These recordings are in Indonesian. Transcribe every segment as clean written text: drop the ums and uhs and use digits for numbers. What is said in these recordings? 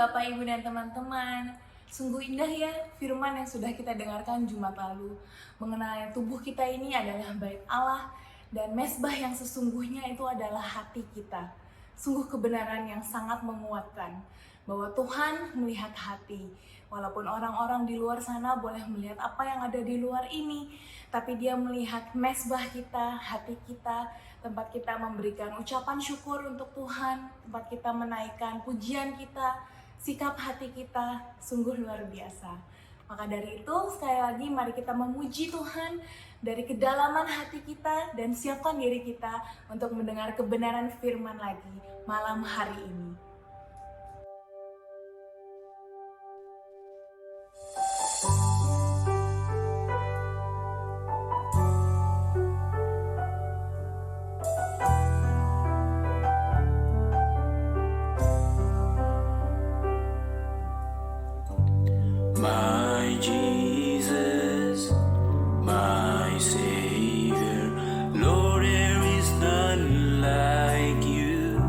Bapak, Ibu, dan teman-teman. Sungguh indah ya firman yang sudah kita dengarkan Jumat lalu mengenai tubuh kita ini adalah bait Allah dan mesbah yang sesungguhnya itu adalah hati kita. Sungguh kebenaran yang sangat menguatkan bahwa Tuhan melihat hati. Walaupun orang-orang di luar sana boleh melihat apa yang ada di luar ini, tapi Dia melihat mesbah kita, hati kita, tempat kita memberikan ucapan syukur untuk Tuhan, tempat kita menaikkan pujian kita, sikap hati kita sungguh luar biasa. Maka dari itu, sekali lagi mari kita memuji Tuhan dari kedalaman hati kita dan siapkan diri kita untuk mendengar kebenaran firman lagi malam hari ini. My Jesus, my Savior, Lord, there is none like you.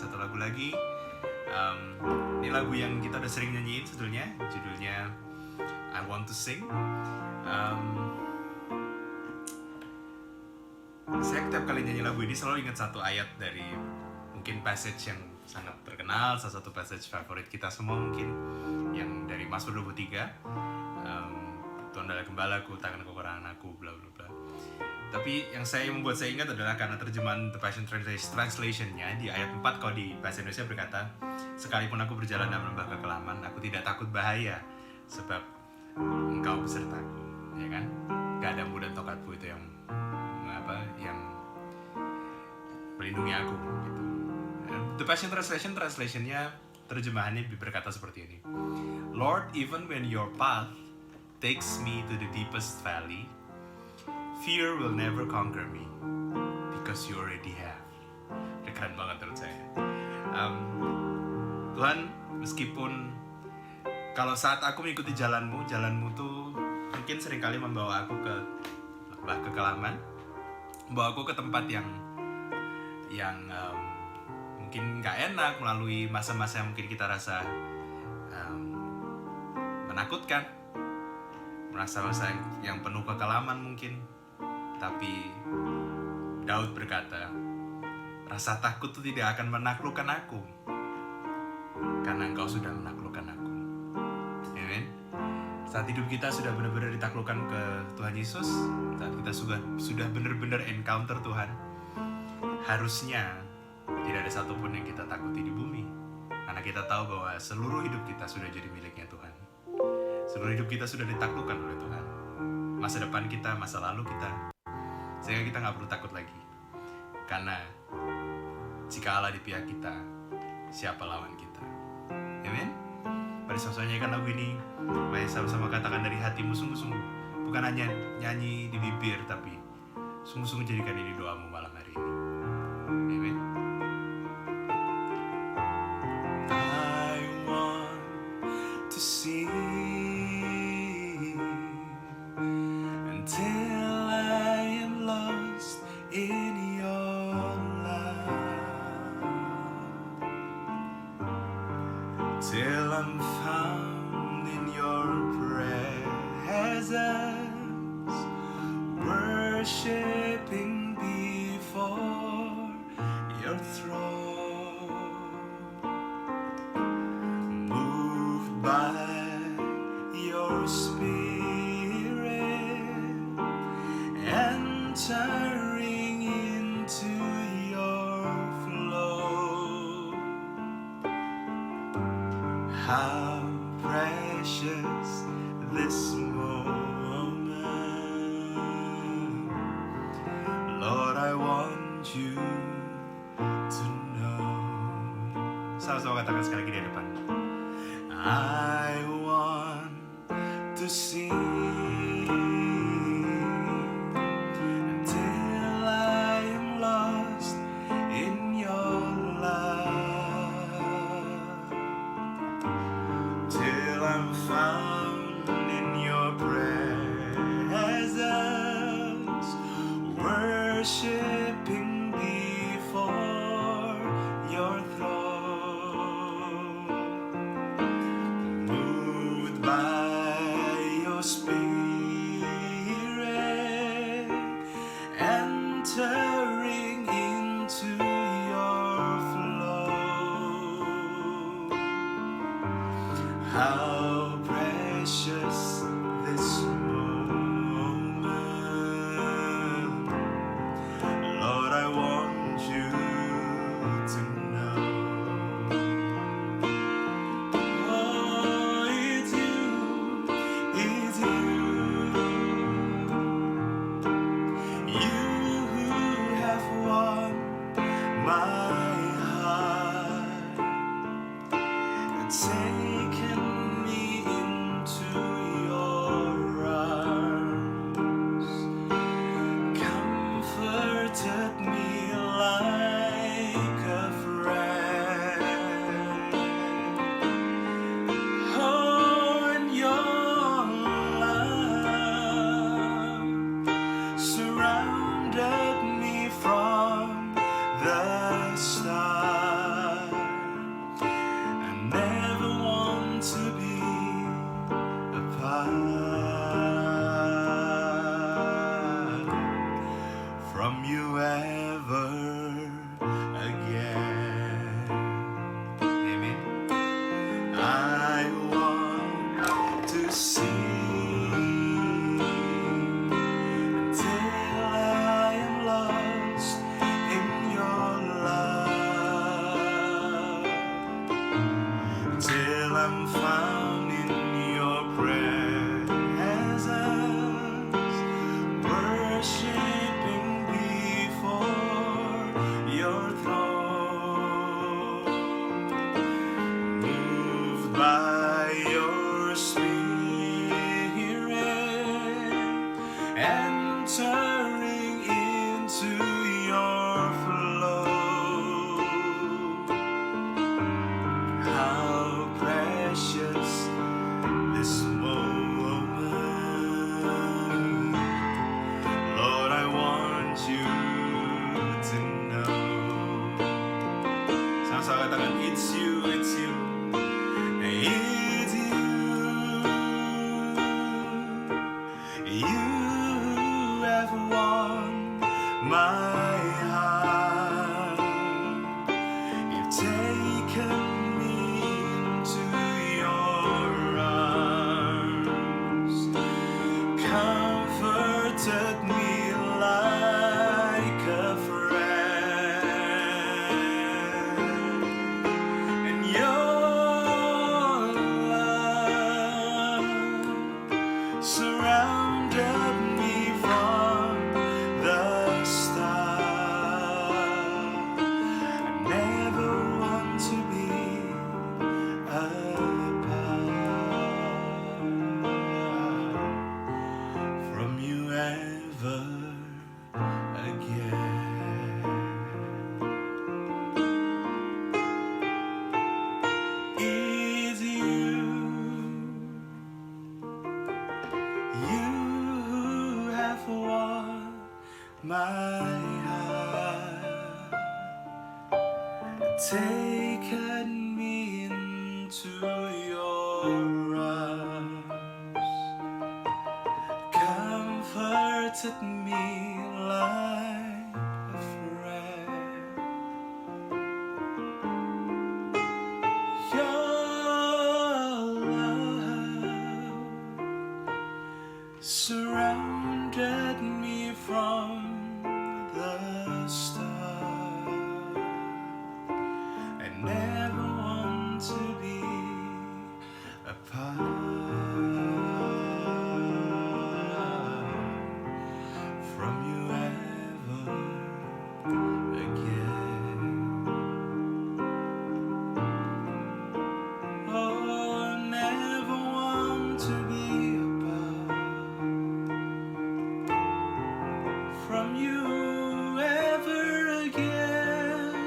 satu lagu lagi. Ini lagu yang kita udah sering nyanyiin sebetulnya, judulnya I Want to Sing. Saya setiap kali nyanyi lagu ini selalu ingat satu ayat dari mungkin passage yang sangat terkenal, salah satu passage favorit kita semua mungkin, yang dari Mazmur 23. Tuhan adalah gembalaku, takkan kekurangan aku, bla bla bla. Tapi yang membuat saya ingat adalah karena terjemahan The Passion Translation-nya di ayat 4, kalau di bahasa Indonesia berkata, sekalipun aku berjalan dalam lembah kekelaman, aku tidak takut bahaya, sebab engkau besertaku, ya kan? Gadamu dan tongkatmu itu yang melindungi aku, gitu. The Passion Translation-nya terjemahannya berkata seperti ini. Lord, even when your path takes me to the deepest valley, fear will never conquer me, because you already have. Ini keren banget menurut saya. Tuhan, meskipun kalau saat aku mengikuti jalanmu tuh mungkin seringkali membawa aku ke kekelaman, membawa aku ke tempat yang mungkin nggak enak, melalui masa-masa yang mungkin kita rasa menakutkan, masa-masa yang penuh kekelaman mungkin. Tapi Daud berkata, rasa takut itu tidak akan menaklukkan aku, karena engkau sudah menaklukkan aku. Amen. Saat hidup kita sudah benar-benar ditaklukkan ke Tuhan Yesus, saat kita sudah benar-benar encounter Tuhan, harusnya tidak ada satupun yang kita takuti di bumi, karena kita tahu bahwa seluruh hidup kita sudah jadi miliknya Tuhan. Seluruh hidup kita sudah ditaklukkan oleh Tuhan. Masa depan kita, masa lalu kita, sehingga kita nggak perlu takut lagi. Karena jika Allah di pihak kita, siapa lawan kita? Amen. Mari sama-sama nyanyikan lagu ini. Mari sama-sama katakan dari hatimu sungguh-sungguh. Bukan hanya nyanyi di bibir, tapi sungguh-sungguh jadikan ini doamu malam hari ini. Amen. I want to sing until I am lost in your love, till I'm found in your presence, worshiping before your throne, moved by your spirit, entering into your flow. How precious this moment, Lord, I want you to know. Sama-sama katakan sekali lagi di depan. I want to sing until I am lost in your love, till I'm found in your presence, worshiping before your throne, moved by your spirit, entering into your flow. How precious this moment, Lord, I want you to know. Oh, it's you, it's you. You who have won my heart, taken me into your arms, comforted me like a friend. Oh, and your love surrounded me from the start. I'm found in your presence, worshiping before your throne, moved by your spirit, entering into your flow. How precious this moment, Lord, I want you to know. Sama-sama katakan, it's you, it's you, it's you. You have won my heart. You've taken me into your arms, comforted me like a friend, and your love surrounded me from the start. I never want to be apart from you ever again. It's you, you have won my heart, taken me into your arms, comforted me like a friend. Your love surrounded me from the start. I never want to be apart from you ever again. Oh, I never want to be apart from you ever again.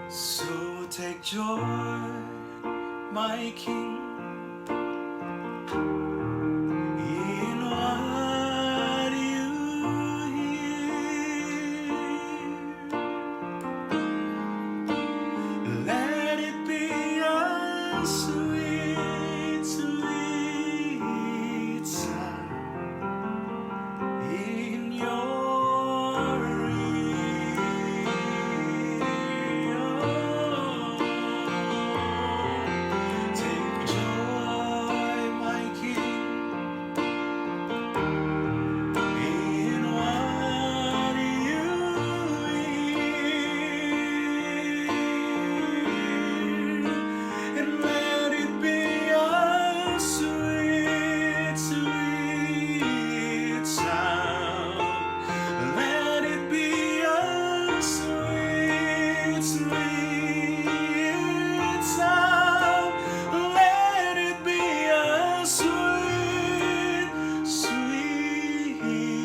So take joy, my King, in what you hear. Let it be a sweet, sweet sound in your ear. Take joy, my King, in what you hear, and let it be a sweet, sweet sound. Let it be a sweet, sweet sound. Let it be a sweet, sweet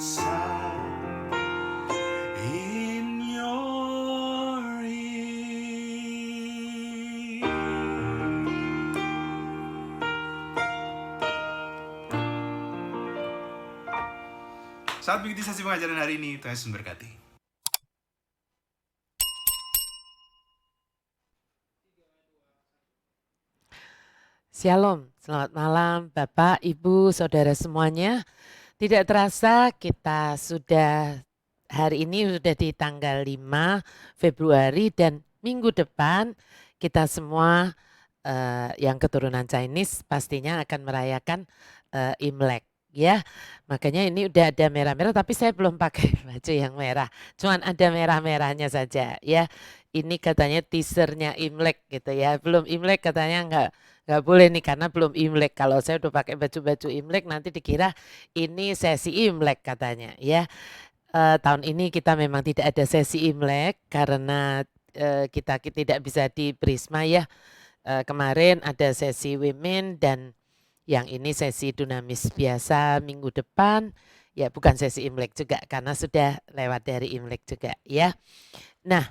sound in your ear. Saat mengikuti sesi pengajaran hari ini, Tuhan Yesus memberkati. Shalom, selamat malam Bapak, Ibu, Saudara semuanya. Tidak terasa kita sudah hari ini sudah di tanggal 5 Februari dan minggu depan kita semua yang keturunan Chinese pastinya akan merayakan Imlek ya. Makanya ini udah ada merah-merah tapi saya belum pakai baju yang merah. Cuman ada merah-merahnya saja ya. Ini katanya teasernya Imlek gitu ya. Belum Imlek katanya nggak boleh nih karena belum Imlek. Kalau saya udah pakai baju-baju Imlek nanti dikira ini sesi Imlek katanya ya. Tahun ini kita memang tidak ada sesi Imlek karena kita tidak bisa di Prisma ya. Kemarin ada sesi women dan yang ini sesi Dunamis biasa minggu depan. Ya bukan sesi Imlek juga karena sudah lewat dari Imlek juga ya. Nah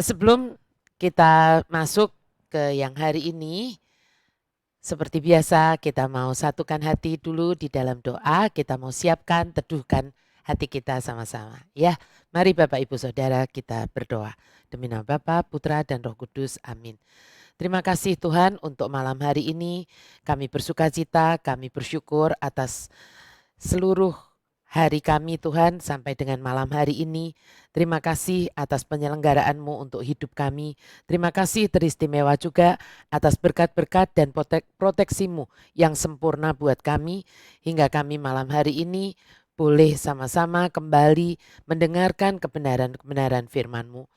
sebelum kita masuk ke yang hari ini, seperti biasa kita mau satukan hati dulu di dalam doa, kita mau siapkan, teduhkan hati kita sama-sama ya. Mari Bapak Ibu Saudara kita berdoa. Demi nama Bapa, Putra dan Roh Kudus, amin. Terima kasih Tuhan untuk malam hari ini. Kami bersukacita, kami bersyukur atas seluruh hari kami Tuhan sampai dengan malam hari ini. Terima kasih atas penyelenggaraanmu untuk hidup kami. Terima kasih teristimewa juga atas berkat-berkat dan proteksimu yang sempurna buat kami. Hingga kami malam hari ini boleh sama-sama kembali mendengarkan kebenaran-kebenaran firman-Mu.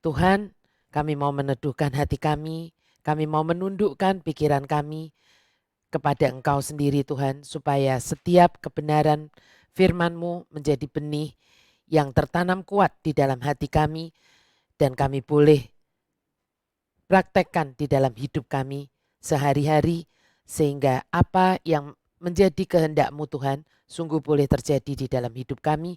Tuhan, kami mau meneduhkan hati kami mau menundukkan pikiran kami kepada Engkau sendiri Tuhan, supaya setiap kebenaran firman-Mu menjadi benih yang tertanam kuat di dalam hati kami dan kami boleh praktekkan di dalam hidup kami sehari-hari sehingga apa yang menjadi kehendak-Mu Tuhan sungguh boleh terjadi di dalam hidup kami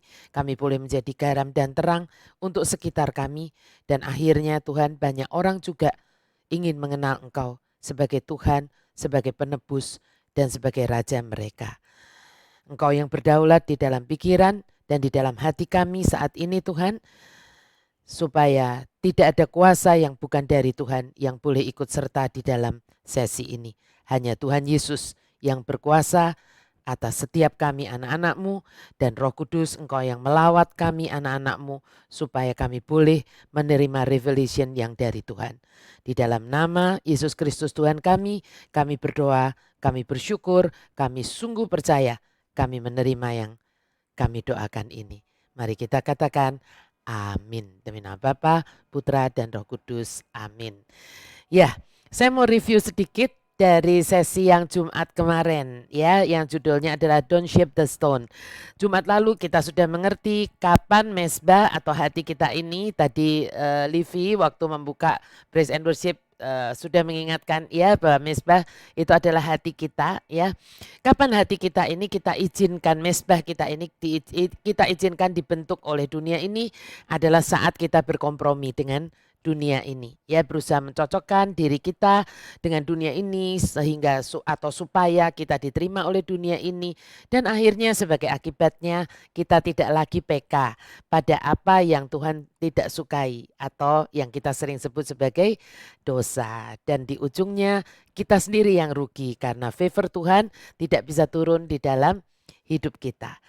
boleh menjadi garam dan terang untuk sekitar kami dan akhirnya Tuhan banyak orang juga ingin mengenal Engkau sebagai Tuhan, sebagai penebus dan sebagai Raja mereka. Engkau yang berdaulat di dalam pikiran dan di dalam hati kami saat ini Tuhan, supaya tidak ada kuasa yang bukan dari Tuhan yang boleh ikut serta di dalam sesi ini. Hanya Tuhan Yesus yang berkuasa atas setiap kami anak-anak-Mu dan Roh Kudus Engkau yang melawat kami anak-anak-Mu supaya kami boleh menerima revelation yang dari Tuhan. Di dalam nama Yesus Kristus Tuhan kami berdoa, kami bersyukur, kami sungguh percaya, kami menerima yang kami doakan ini. Mari kita katakan amin. Demi nama Bapa, Putra dan Roh Kudus. Amin. Ya, saya mau review sedikit dari sesi yang Jumat kemarin ya, yang judulnya adalah Don't Shape the Stone. Jumat lalu kita sudah mengerti kapan mesbah atau hati kita ini. Tadi Livi waktu membuka Praise and Worship sudah mengingatkan ya bahwa mesbah itu adalah hati kita ya. Kapan hati kita ini kita izinkan mesbah kita ini kita izinkan dibentuk oleh dunia ini adalah saat kita berkompromi dengan dunia ini ya, berusaha mencocokkan diri kita dengan dunia ini sehingga atau supaya kita diterima oleh dunia ini dan akhirnya sebagai akibatnya kita tidak lagi peka pada apa yang Tuhan tidak sukai atau yang kita sering sebut sebagai dosa dan di ujungnya kita sendiri yang rugi karena favor Tuhan tidak bisa turun di dalam hidup kita.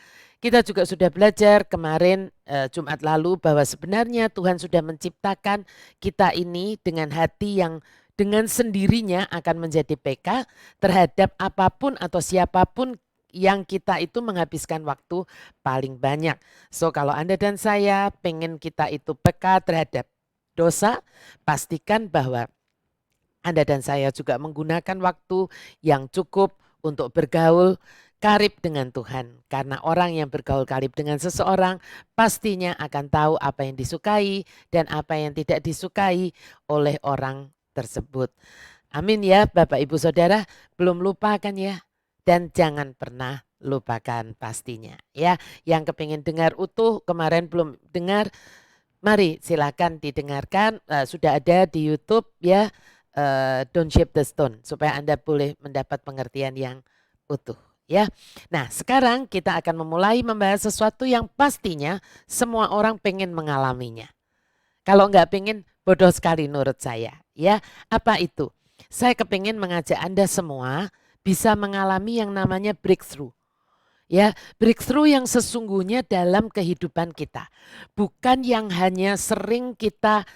Kita juga sudah belajar kemarin Jumat lalu bahwa sebenarnya Tuhan sudah menciptakan kita ini dengan hati yang dengan sendirinya akan menjadi PK terhadap apapun atau siapapun yang kita itu menghabiskan waktu paling banyak. So kalau Anda dan saya pengen kita itu PK terhadap dosa, pastikan bahwa Anda dan saya juga menggunakan waktu yang cukup untuk bergaul karib dengan Tuhan. Karena orang yang bergaul karib dengan seseorang pastinya akan tahu apa yang disukai dan apa yang tidak disukai oleh orang tersebut. Amin ya Bapak Ibu Saudara, belum lupakan ya. Dan jangan pernah lupakan pastinya ya. Yang kepingin dengar utuh kemarin belum dengar, mari silakan didengarkan, sudah ada di YouTube ya. Don't Shape the Stone supaya Anda boleh mendapat pengertian yang utuh. Ya, nah sekarang kita akan memulai membahas sesuatu yang pastinya semua orang pengen mengalaminya. Kalau nggak pengen bodoh sekali menurut saya. Ya, apa itu? Saya kepingin mengajak Anda semua bisa mengalami yang namanya breakthrough. Ya, breakthrough yang sesungguhnya dalam kehidupan kita. Bukan yang hanya sering kita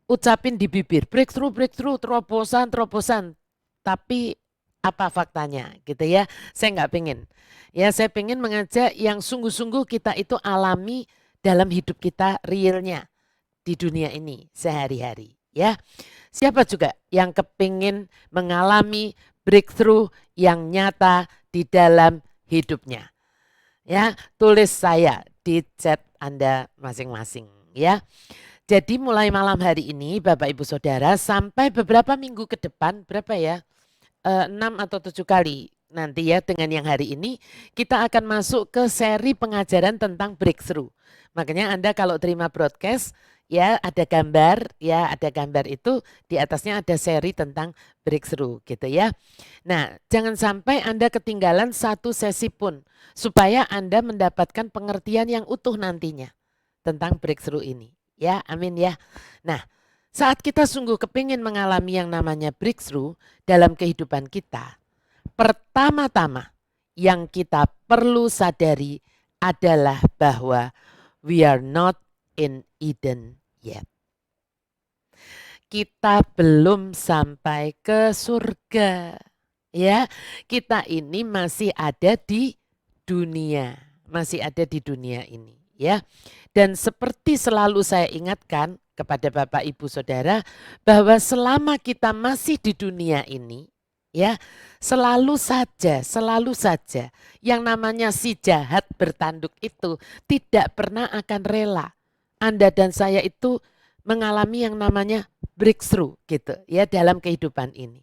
ucapin di bibir, breakthrough, breakthrough, terobosan, terobosan. Tapi apa faktanya gitu ya. Saya nggak pengen. Ya saya pengen mengajak yang sungguh-sungguh kita itu alami dalam hidup kita realnya di dunia ini sehari-hari ya. Siapa juga yang kepingin mengalami breakthrough yang nyata di dalam hidupnya? Ya, tulis saya di chat Anda masing-masing ya. Jadi mulai malam hari ini Bapak Ibu Saudara sampai beberapa minggu ke depan, berapa ya? 6 atau 7 kali nanti ya dengan yang hari ini kita akan masuk ke seri pengajaran tentang breakthrough. Makanya Anda kalau terima broadcast ya ada gambar itu di atasnya ada seri tentang breakthrough gitu ya. Nah, jangan sampai Anda ketinggalan satu sesi pun supaya Anda mendapatkan pengertian yang utuh nantinya tentang breakthrough ini. Ya, amin ya. Nah, saat kita sungguh kepingin mengalami yang namanya breakthrough dalam kehidupan kita, pertama-tama yang kita perlu sadari adalah bahwa we are not in Eden yet. Kita belum sampai ke surga. Ya, kita ini masih ada di dunia, ini ya. Dan seperti selalu saya ingatkan kepada Bapak Ibu Saudara bahwa selama kita masih di dunia ini ya selalu saja yang namanya si jahat bertanduk itu tidak pernah akan rela Anda dan saya itu mengalami yang namanya breakthrough gitu ya dalam kehidupan ini.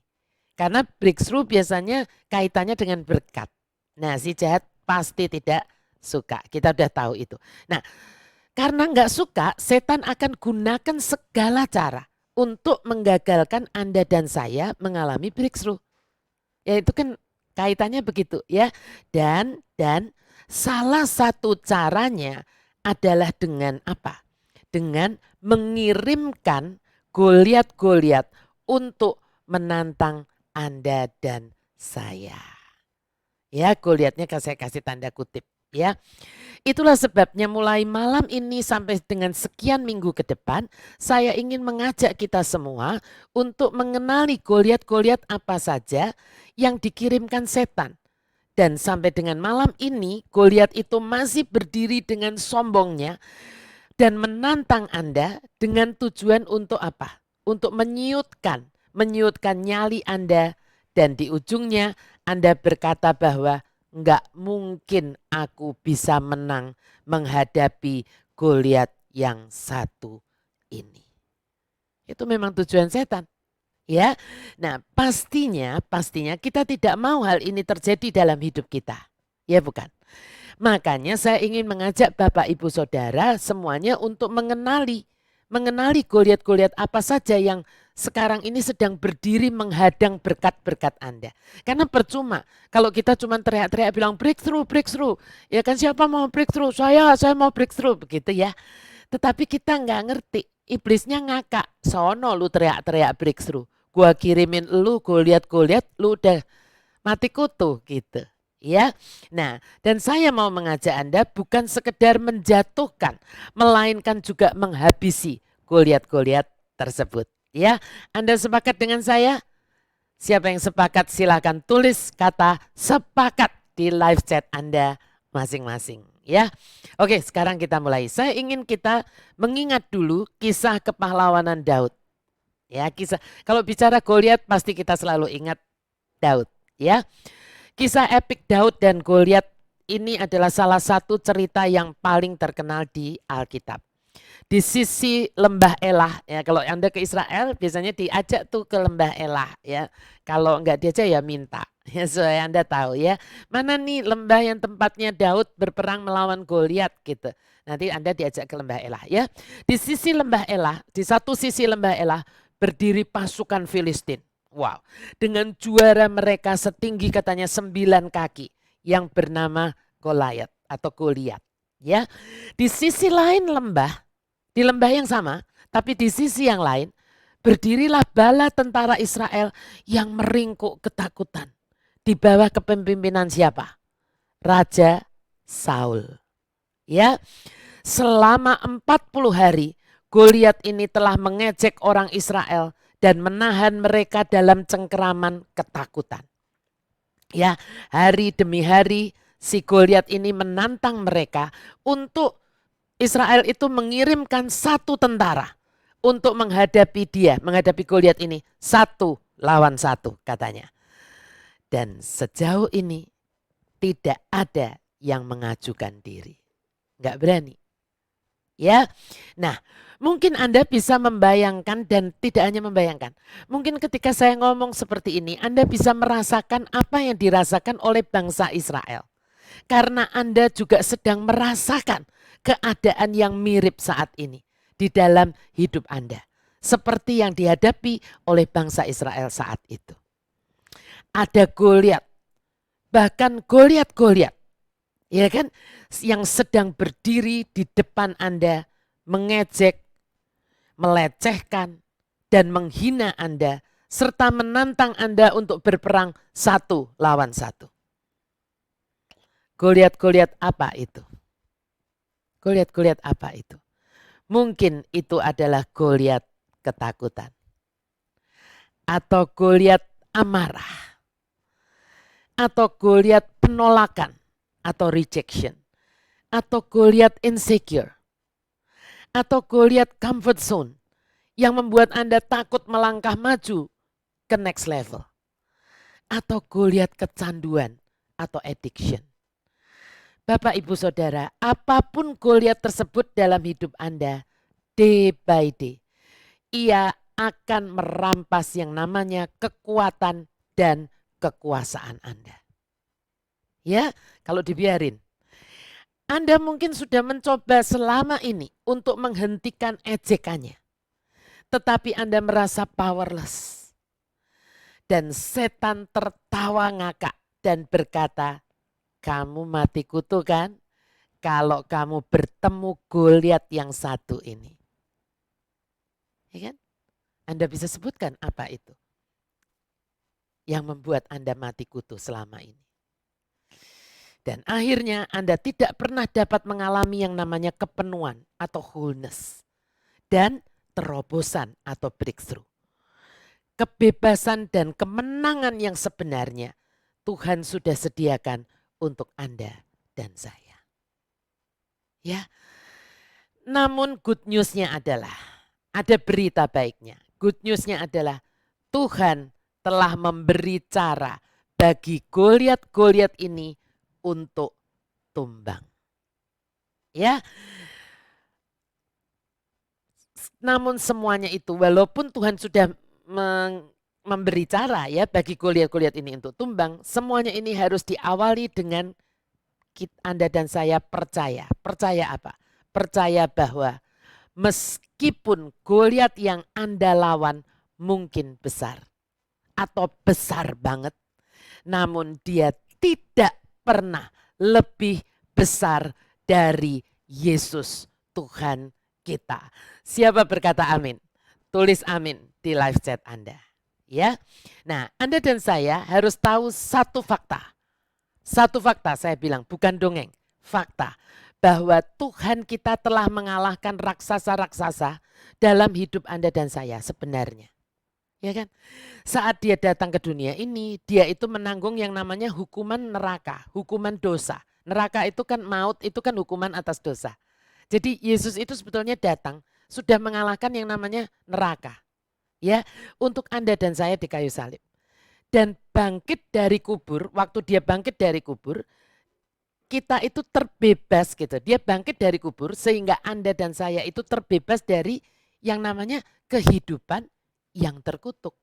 Karena breakthrough biasanya kaitannya dengan berkat. Nah, si jahat pasti tidak suka. Kita udah tahu itu. Nah, karena nggak suka, setan akan gunakan segala cara untuk menggagalkan Anda dan saya mengalami breakthrough. Ya itu kan kaitannya begitu ya. Dan salah satu caranya adalah dengan apa? Dengan mengirimkan Goliat-Goliat untuk menantang Anda dan saya. Ya, Goliatnya saya kasih tanda kutip ya. Itulah sebabnya mulai malam ini sampai dengan sekian minggu ke depan, saya ingin mengajak kita semua untuk mengenali Goliat-Goliat apa saja yang dikirimkan setan. Dan sampai dengan malam ini, Goliat itu masih berdiri dengan sombongnya dan menantang Anda dengan tujuan untuk apa? Untuk menyiutkan nyali Anda, dan di ujungnya Anda berkata bahwa enggak mungkin aku bisa menang menghadapi Goliat yang satu ini. Itu memang tujuan setan. Ya. Nah, pastinya kita tidak mau hal ini terjadi dalam hidup kita. Ya bukan? Makanya saya ingin mengajak Bapak Ibu Saudara semuanya untuk mengenali Goliat-Goliat apa saja yang sekarang ini sedang berdiri menghadang berkat-berkat Anda. Karena percuma kalau kita cuma teriak-teriak bilang breakthrough. Ya kan siapa mau breakthrough? Saya mau breakthrough begitu ya. Tetapi kita nggak ngerti. Iblisnya ngakak. Sono lu teriak-teriak breakthrough. Gua kirimin lu Goliat, lu udah mati kutu gitu. Ya, nah dan saya mau mengajak Anda bukan sekedar menjatuhkan, melainkan juga menghabisi Goliat-Goliat tersebut. Ya, Anda sepakat dengan saya? Siapa yang sepakat silakan tulis kata sepakat di live chat Anda masing-masing. Ya, oke sekarang kita mulai. Saya ingin kita mengingat dulu kisah kepahlawanan Daud. Ya, kisah kalau bicara Goliat pasti kita selalu ingat Daud. Ya. Kisah epik Daud dan Goliat ini adalah salah satu cerita yang paling terkenal di Alkitab. Di sisi lembah Elah, ya kalau Anda ke Israel biasanya diajak tuh ke lembah Elah ya. Kalau enggak diajak ya minta. Ya supaya Anda tahu ya. Mana nih lembah yang tempatnya Daud berperang melawan Goliat gitu. Nanti Anda diajak ke lembah Elah ya. Di sisi lembah Elah, di satu sisi lembah Elah berdiri pasukan Filistin. Wow, dengan juara mereka setinggi katanya 9 kaki yang bernama Goliat atau Goliat. Ya, di sisi lain lembah, di lembah yang sama, tapi di sisi yang lain berdirilah bala tentara Israel yang meringkuk ketakutan. Di bawah kepemimpinan siapa? Raja Saul. Ya, selama 40 hari Goliat ini telah mengejek orang Israel dan menahan mereka dalam cengkeraman ketakutan. Ya, hari demi hari si Goliat ini menantang mereka untuk Israel itu mengirimkan satu tentara untuk menghadapi Goliat ini 1 lawan 1 katanya. Dan sejauh ini tidak ada yang mengajukan diri. Nggak berani. Ya, nah mungkin Anda bisa membayangkan dan tidak hanya membayangkan. Mungkin ketika saya ngomong seperti ini, Anda bisa merasakan apa yang dirasakan oleh bangsa Israel. Karena Anda juga sedang merasakan keadaan yang mirip saat ini di dalam hidup Anda. Seperti yang dihadapi oleh bangsa Israel saat itu. Ada Goliat, bahkan Goliat, ya kan, yang sedang berdiri di depan Anda, mengejek, melecehkan, dan menghina Anda, serta menantang Anda untuk berperang 1 lawan 1. Goliat apa itu? Goliat apa itu? Mungkin itu adalah Goliat ketakutan. Atau Goliat amarah. Atau Goliat penolakan atau rejection. Atau Goliat insecure. Atau Goliat comfort zone yang membuat Anda takut melangkah maju ke next level. Atau Goliat kecanduan atau addiction. Bapak, Ibu, Saudara, apapun Goliat tersebut dalam hidup Anda, day by day, ia akan merampas yang namanya kekuatan dan kekuasaan Anda. Ya, kalau dibiarin. Anda mungkin sudah mencoba selama ini untuk menghentikan ejekannya. Tetapi Anda merasa powerless. Dan setan tertawa ngakak dan berkata, kamu mati kutu kan? Kalau kamu bertemu Goliat yang satu ini. Ya kan? Anda bisa sebutkan apa itu? Yang membuat Anda mati kutu selama ini. Dan akhirnya Anda tidak pernah dapat mengalami yang namanya kepenuhan atau wholeness. Dan terobosan atau breakthrough. Kebebasan dan kemenangan yang sebenarnya Tuhan sudah sediakan untuk Anda dan saya. Ya. Namun good news-nya adalah, ada berita baiknya. Good news-nya adalah Tuhan telah memberi cara bagi Goliat ini untuk tumbang. Ya. Namun semuanya itu walaupun Tuhan sudah memberi cara ya bagi Goliat ini untuk tumbang, semuanya ini harus diawali dengan Anda dan saya percaya. Percaya apa? Percaya bahwa meskipun Goliat yang Anda lawan mungkin besar atau besar banget, namun dia tidak pernah lebih besar dari Yesus Tuhan kita. Siapa berkata amin? Tulis amin di live chat Anda. Ya. Nah, Anda dan saya harus tahu satu fakta. Satu fakta saya bilang, bukan dongeng. Fakta bahwa Tuhan kita telah mengalahkan raksasa-raksasa dalam hidup Anda dan saya sebenarnya. Ya kan? Saat dia datang ke dunia ini, dia itu menanggung yang namanya hukuman neraka, hukuman dosa. Neraka itu kan maut, itu kan hukuman atas dosa. Jadi Yesus itu sebetulnya datang sudah mengalahkan yang namanya neraka. Ya, untuk Anda dan saya di kayu salib. Dan bangkit dari kubur, waktu dia bangkit dari kubur, kita itu terbebas gitu. Dia bangkit dari kubur sehingga Anda dan saya itu terbebas dari yang namanya kehidupan yang terkutuk.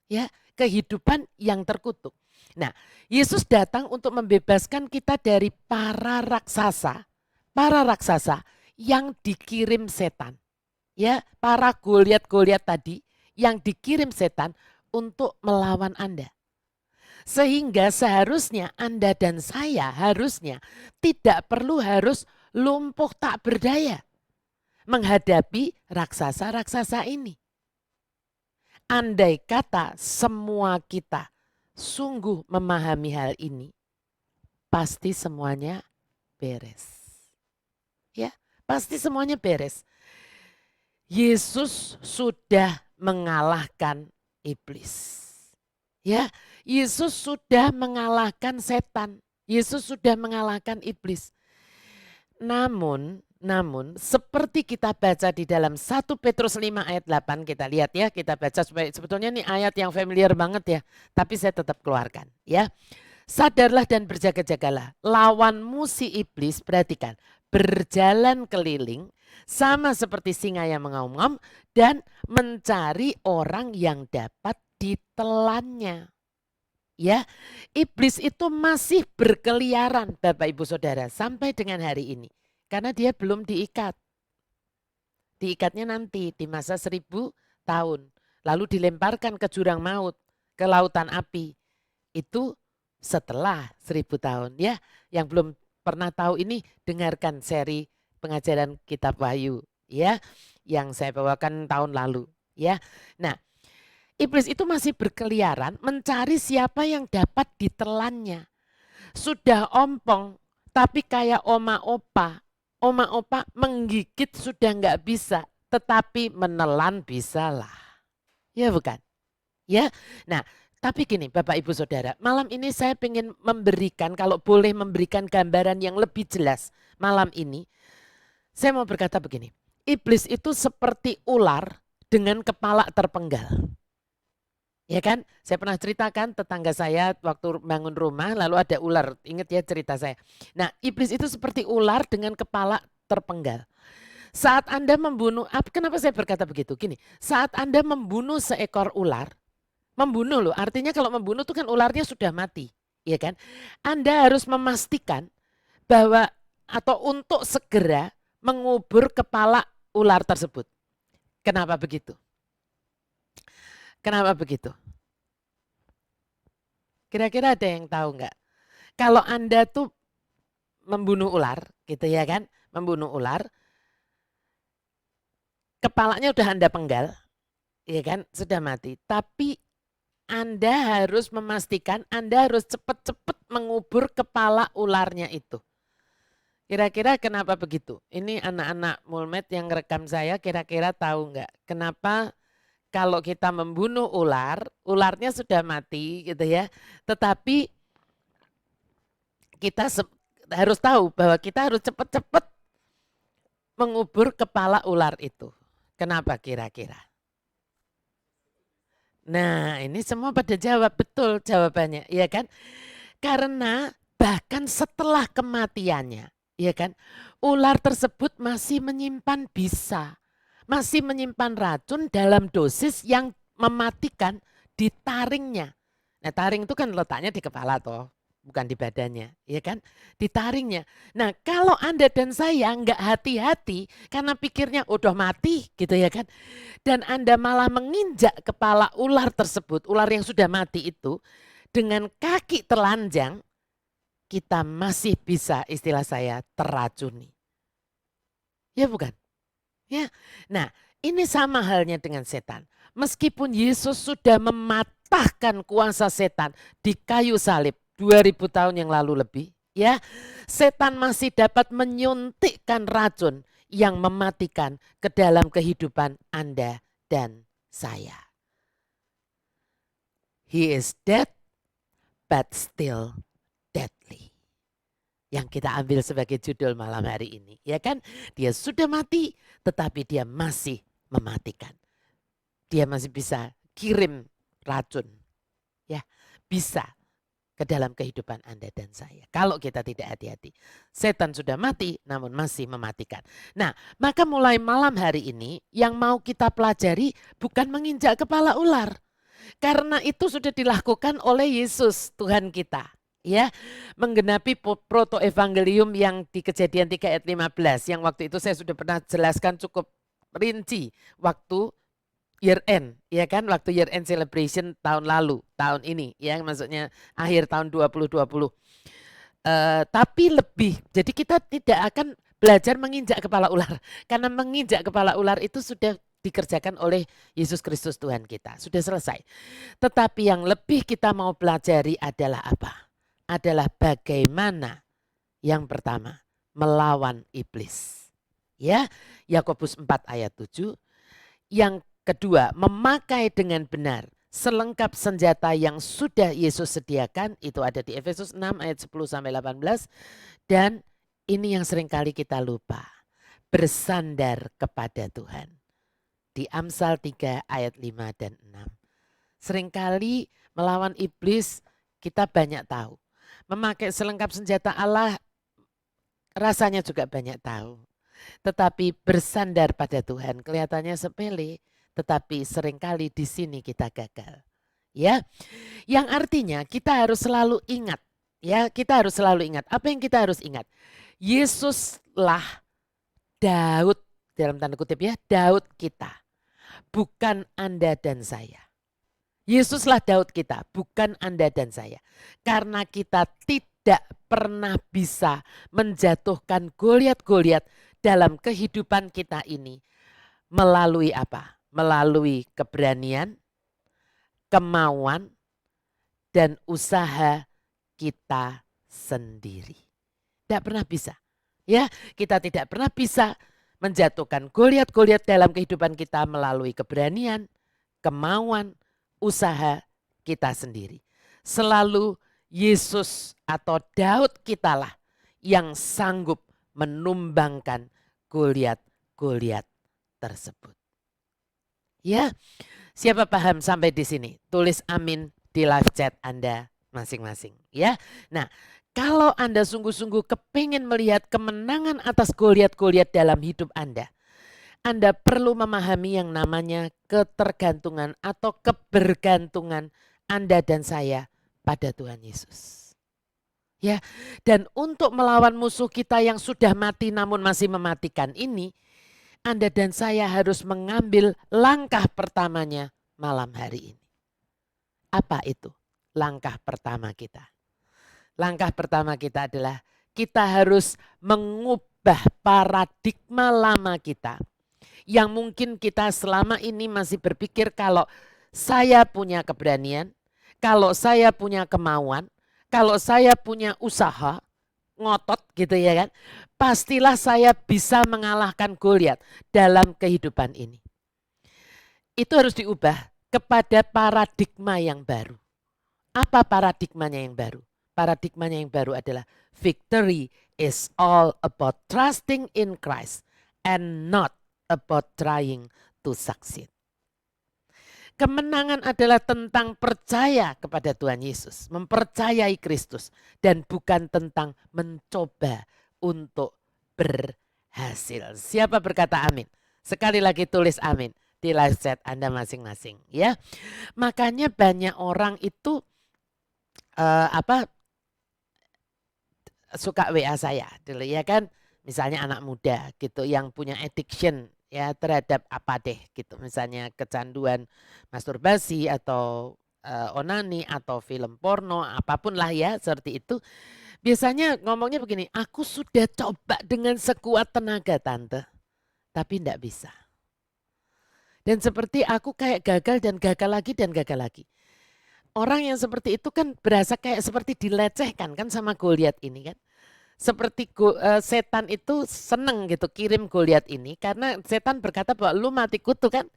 Ya, kehidupan yang terkutuk. Nah, Yesus datang untuk membebaskan kita dari para raksasa yang dikirim setan. Ya, para Goliat tadi yang dikirim setan untuk melawan Anda. Sehingga seharusnya Anda dan saya harusnya tidak perlu harus lumpuh tak berdaya menghadapi raksasa-raksasa ini. Andai kata semua kita sungguh memahami hal ini, pasti semuanya beres. Ya, pasti semuanya beres. Yesus sudah mengalahkan iblis. Ya, Yesus sudah mengalahkan setan. Yesus sudah mengalahkan iblis. Namun seperti kita baca di dalam 1 Petrus 5 ayat 8, kita lihat ya, kita baca supaya sebetulnya ini ayat yang familiar banget ya, tapi saya tetap keluarkan ya. Sadarlah dan berjaga-jagalah, lawanmu si iblis, perhatikan, berjalan keliling sama seperti singa yang mengaum-ngaum dan mencari orang yang dapat ditelannya. Ya, iblis itu masih berkeliaran Bapak Ibu Saudara sampai dengan hari ini. Karena dia belum diikat. Diikatnya nanti di masa 1000 tahun. Lalu dilemparkan ke jurang maut, ke lautan api. Itu setelah 1000 tahun ya. Yang belum pernah tahu ini dengarkan seri pengajaran kitab Wahyu ya, yang saya bawakan tahun lalu ya. Nah, iblis itu masih berkeliaran mencari siapa yang dapat ditelannya. Sudah ompong tapi kayak oma opa menggigit sudah nggak bisa, tetapi menelan bisalah. Ya bukan? Ya. Nah, tapi gini Bapak Ibu Saudara, malam ini saya ingin memberikan, kalau boleh memberikan gambaran yang lebih jelas malam ini. Saya mau berkata begini, iblis itu seperti ular dengan kepala terpenggal. Ya kan, saya pernah ceritakan tetangga saya waktu bangun rumah lalu ada ular, ingat ya cerita saya. Nah, iblis itu seperti ular dengan kepala terpenggal. Saat Anda membunuh, kenapa saya berkata begitu? Gini, saat Anda membunuh seekor ular, membunuh loh, artinya kalau membunuh itu kan ularnya sudah mati, ya kan? Anda harus memastikan bahwa atau untuk segera mengubur kepala ular tersebut. Kenapa begitu? Kenapa begitu? Kira-kira ada yang tahu nggak? Kalau Anda tuh membunuh ular, gitu ya kan? Membunuh ular, kepalanya udah Anda penggal, ya kan? Sudah mati. Tapi Anda harus memastikan, Anda harus cepat-cepat mengubur kepala ularnya itu. Kira-kira kenapa begitu? Ini anak-anak Mulmed yang rekam saya kira-kira tahu nggak? Kenapa kalau kita membunuh ular, ularnya sudah mati gitu ya. Tetapi kita harus tahu bahwa kita harus cepat-cepat mengubur kepala ular itu. Kenapa kira-kira? Nah, ini semua pada jawab, betul jawabannya, ya kan? Karena bahkan setelah kematiannya, ya kan? Ular tersebut masih menyimpan bisa, masih menyimpan racun dalam dosis yang mematikan di taringnya. Nah, taring itu kan letaknya di kepala toh, bukan di badannya, ya kan? Di taringnya. Nah, kalau Anda dan saya nggak hati-hati karena pikirnya udah mati gitu ya kan. Dan Anda malah menginjak kepala ular tersebut, ular yang sudah mati itu dengan kaki telanjang, kita masih bisa istilah saya terracuni. Ya bukan? Ya. Nah, ini sama halnya dengan setan. Meskipun Yesus sudah mematahkan kuasa setan di kayu salib 2000 tahun yang lalu lebih, ya, setan masih dapat menyuntikkan racun yang mematikan ke dalam kehidupan Anda dan saya. He is dead but still deadly. Yang kita ambil sebagai judul malam hari ini, ya kan? Dia sudah mati tetapi dia masih mematikan. Dia masih bisa kirim racun, ya, bisa ke dalam kehidupan Anda dan saya. Kalau kita tidak hati-hati. Setan sudah mati namun masih mematikan. Nah, maka mulai malam hari ini yang mau kita pelajari bukan menginjak kepala ular. Karena itu sudah dilakukan oleh Yesus Tuhan kita. Ya, menggenapi proto-evangelium yang di Kejadian 3 ayat 15. Yang waktu itu saya sudah pernah jelaskan cukup rinci waktu year end, ya kan, waktu year end celebration tahun lalu, tahun ini, ya maksudnya akhir tahun 2020. Tapi lebih, jadi kita tidak akan belajar menginjak kepala ular, karena menginjak kepala ular itu sudah dikerjakan oleh Yesus Kristus Tuhan kita, sudah selesai. Tetapi yang lebih kita mau pelajari adalah apa? Adalah bagaimana yang pertama melawan iblis. Ya, Yakobus 4 ayat 7. Yang kedua, memakai dengan benar selengkap senjata yang sudah Yesus sediakan, itu ada di Efesus 6 ayat 10 sampai 18. Dan ini yang seringkali kita lupa, bersandar kepada Tuhan. Di Amsal 3 ayat 5 dan 6. Seringkali melawan iblis kita banyak tahu. Memakai selengkap senjata Allah rasanya juga banyak tahu. Tetapi bersandar pada Tuhan kelihatannya sepele, tetapi seringkali di sini kita gagal. Ya, yang artinya kita harus selalu ingat. Ya, kita harus selalu ingat. Apa yang kita harus ingat? Yesuslah Daud, dalam tanda kutip ya, Daud kita. Bukan Anda dan saya. Yesuslah Daud kita, bukan Anda dan saya. Karena kita tidak pernah bisa menjatuhkan Goliat-Goliat dalam kehidupan kita ini. Melalui apa? Melalui keberanian, kemauan, dan usaha kita sendiri. Tidak pernah bisa. Ya, kita tidak pernah bisa menjatuhkan Goliat-Goliat dalam kehidupan kita melalui keberanian, kemauan, usaha kita sendiri. Selalu Yesus atau Daud kitalah yang sanggup menumbangkan Goliat-Goliat tersebut. Ya, siapa paham sampai di sini? Tulis amin di live chat Anda masing-masing. Ya, nah kalau Anda sungguh-sungguh kepingin melihat kemenangan atas Goliat-Goliat dalam hidup Anda perlu memahami yang namanya ketergantungan atau kebergantungan Anda dan saya pada Tuhan Yesus. Ya, dan untuk melawan musuh kita yang sudah mati namun masih mematikan ini, Anda dan saya harus mengambil langkah pertamanya malam hari ini. Apa itu langkah pertama kita? Langkah pertama kita adalah kita harus mengubah paradigma lama kita. Yang mungkin kita selama ini masih berpikir kalau saya punya keberanian, kalau saya punya kemauan, kalau saya punya usaha, ngotot gitu ya kan, pastilah saya bisa mengalahkan Goliat dalam kehidupan ini. Itu harus diubah kepada paradigma yang baru. Apa paradigmanya yang baru? Paradigmanya yang baru adalah victory is all about trusting in Christ and not about trying to succeed. Kemenangan adalah tentang percaya kepada Tuhan Yesus, mempercayai Kristus, dan bukan tentang mencoba untuk berhasil. Siapa berkata amin? Sekali lagi tulis amin di live chat Anda masing-masing ya. Makanya banyak orang itu suka WA saya dulu ya kan, misalnya anak muda gitu yang punya addiction ya terhadap apa deh gitu, misalnya kecanduan masturbasi atau onani atau film porno apapun lah ya seperti itu. Biasanya ngomongnya begini, aku sudah coba dengan sekuat tenaga tante tapi tidak bisa. Dan seperti aku kayak gagal dan gagal lagi dan gagal lagi. Orang yang seperti itu kan berasa kayak seperti dilecehkan kan sama Goliat ini kan. Seperti setan itu seneng gitu kirim Goliat ini karena setan berkata bahwa lu mati kutu kan.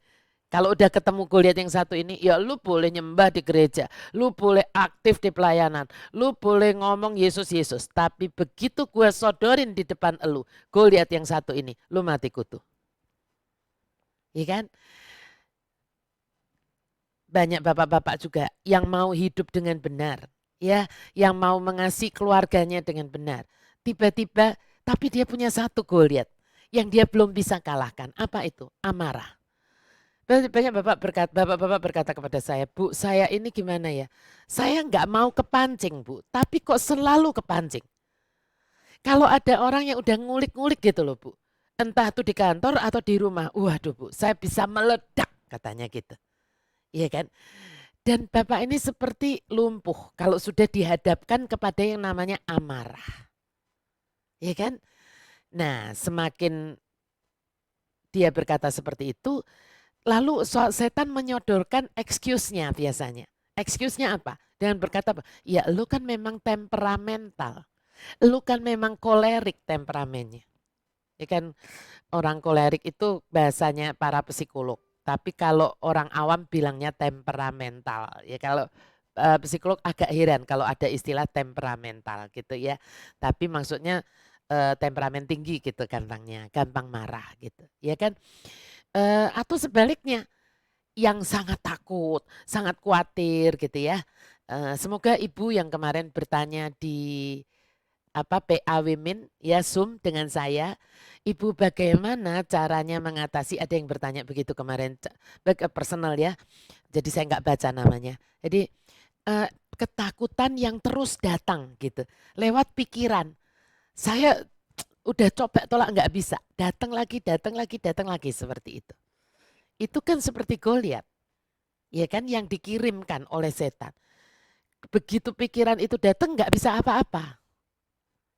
Kalau udah ketemu Goliat yang satu ini, ya lu boleh nyembah di gereja, lu boleh aktif di pelayanan, lu boleh ngomong Yesus Yesus, tapi begitu gue sodorin di depan lu Goliat yang satu ini, lu mati kutu. Iya kan? Banyak bapak-bapak juga yang mau hidup dengan benar, ya, yang mau mengasihi keluarganya dengan benar. Tiba-tiba, tapi dia punya satu Goliat yang dia belum bisa kalahkan. Apa itu? Amarah. Banyak bapak-bapak berkata kepada saya, Bu, saya ini gimana ya? Saya nggak mau kepancing, Bu, tapi kok selalu kepancing. Kalau ada orang yang udah ngulik-ngulik gitu loh, Bu. Entah itu di kantor atau di rumah. Waduh, Bu, saya bisa meledak katanya gitu. Iya kan? Dan bapak ini seperti lumpuh kalau sudah dihadapkan kepada yang namanya amarah. Iya kan? Nah, semakin dia berkata seperti itu, lalu setan menyodorkan excuse-nya biasanya. Excuse-nya apa? Dengan berkata, ya lu kan memang temperamental. Lu kan memang kolerik temperamennya. Ya kan, orang kolerik itu bahasanya para psikolog. Tapi kalau orang awam bilangnya temperamental. Ya kalau psikolog agak heran kalau ada istilah temperamental gitu ya. Tapi maksudnya temperamen tinggi gitu gampangnya, gampang marah gitu. Ya kan? Atau sebaliknya yang sangat takut, sangat khawatir gitu ya. Semoga ibu yang kemarin bertanya di PA Women ya Zoom dengan saya, ibu bagaimana caranya mengatasi, ada yang bertanya begitu kemarin, personal ya, jadi saya nggak baca namanya. Jadi ketakutan yang terus datang gitu, lewat pikiran. Saya udah coba tolak nggak bisa, datang lagi, datang lagi, datang lagi seperti itu. Itu kan seperti Goliat, ya kan, yang dikirimkan oleh setan. Begitu pikiran itu datang nggak bisa apa-apa.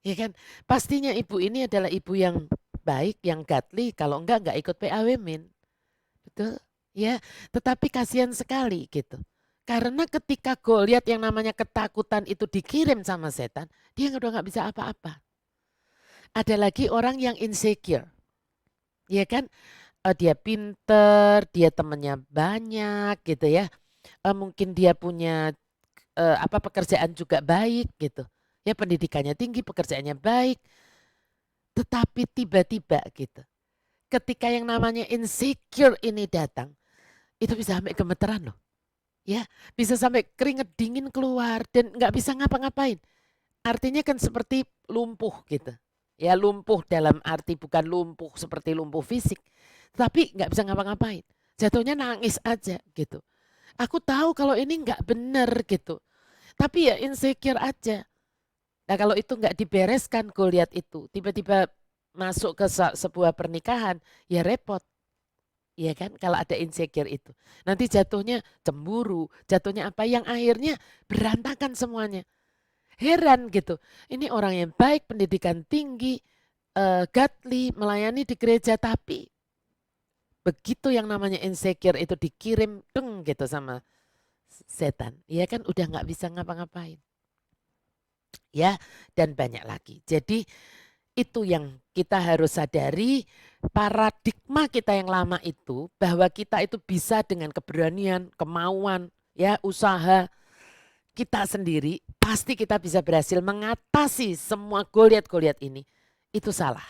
Ya kan, pastinya ibu ini adalah ibu yang baik, yang godly, kalau enggak ikut PA Women. Betul? Ya, tetapi kasihan sekali gitu. Karena ketika Goliat yang namanya ketakutan itu dikirim sama setan, dia udah nggak bisa apa-apa. Ada lagi orang yang insecure. Ya kan, dia pinter, dia temannya banyak gitu ya. Mungkin dia punya pekerjaan juga baik gitu. Ya pendidikannya tinggi, pekerjaannya baik. Tetapi tiba-tiba gitu. Ketika yang namanya insecure ini datang, itu bisa sampai gemeteran loh. Ya, bisa sampai keringet dingin keluar dan nggak bisa ngapa-ngapain. Artinya kan seperti lumpuh gitu. Ya lumpuh dalam arti bukan lumpuh seperti lumpuh fisik. Tapi nggak bisa ngapa-ngapain. Jatuhnya nangis aja gitu. Aku tahu kalau ini nggak benar gitu. Tapi ya insecure aja. Nah kalau itu nggak dibereskan Goliat itu, tiba-tiba masuk ke sebuah pernikahan, ya repot. Iya kan, kalau ada insecure itu. Nanti jatuhnya cemburu, jatuhnya apa yang akhirnya berantakan semuanya. Heran gitu, ini orang yang baik, pendidikan tinggi, godly, melayani di gereja, tapi begitu yang namanya insecure itu dikirim deng gitu sama setan. Iya kan udah nggak bisa ngapa-ngapain. Ya, dan banyak lagi. Jadi itu yang kita harus sadari, paradigma kita yang lama itu bahwa kita itu bisa dengan keberanian, kemauan, ya usaha kita sendiri pasti kita bisa berhasil mengatasi semua Goliat-Goliat ini. Itu salah.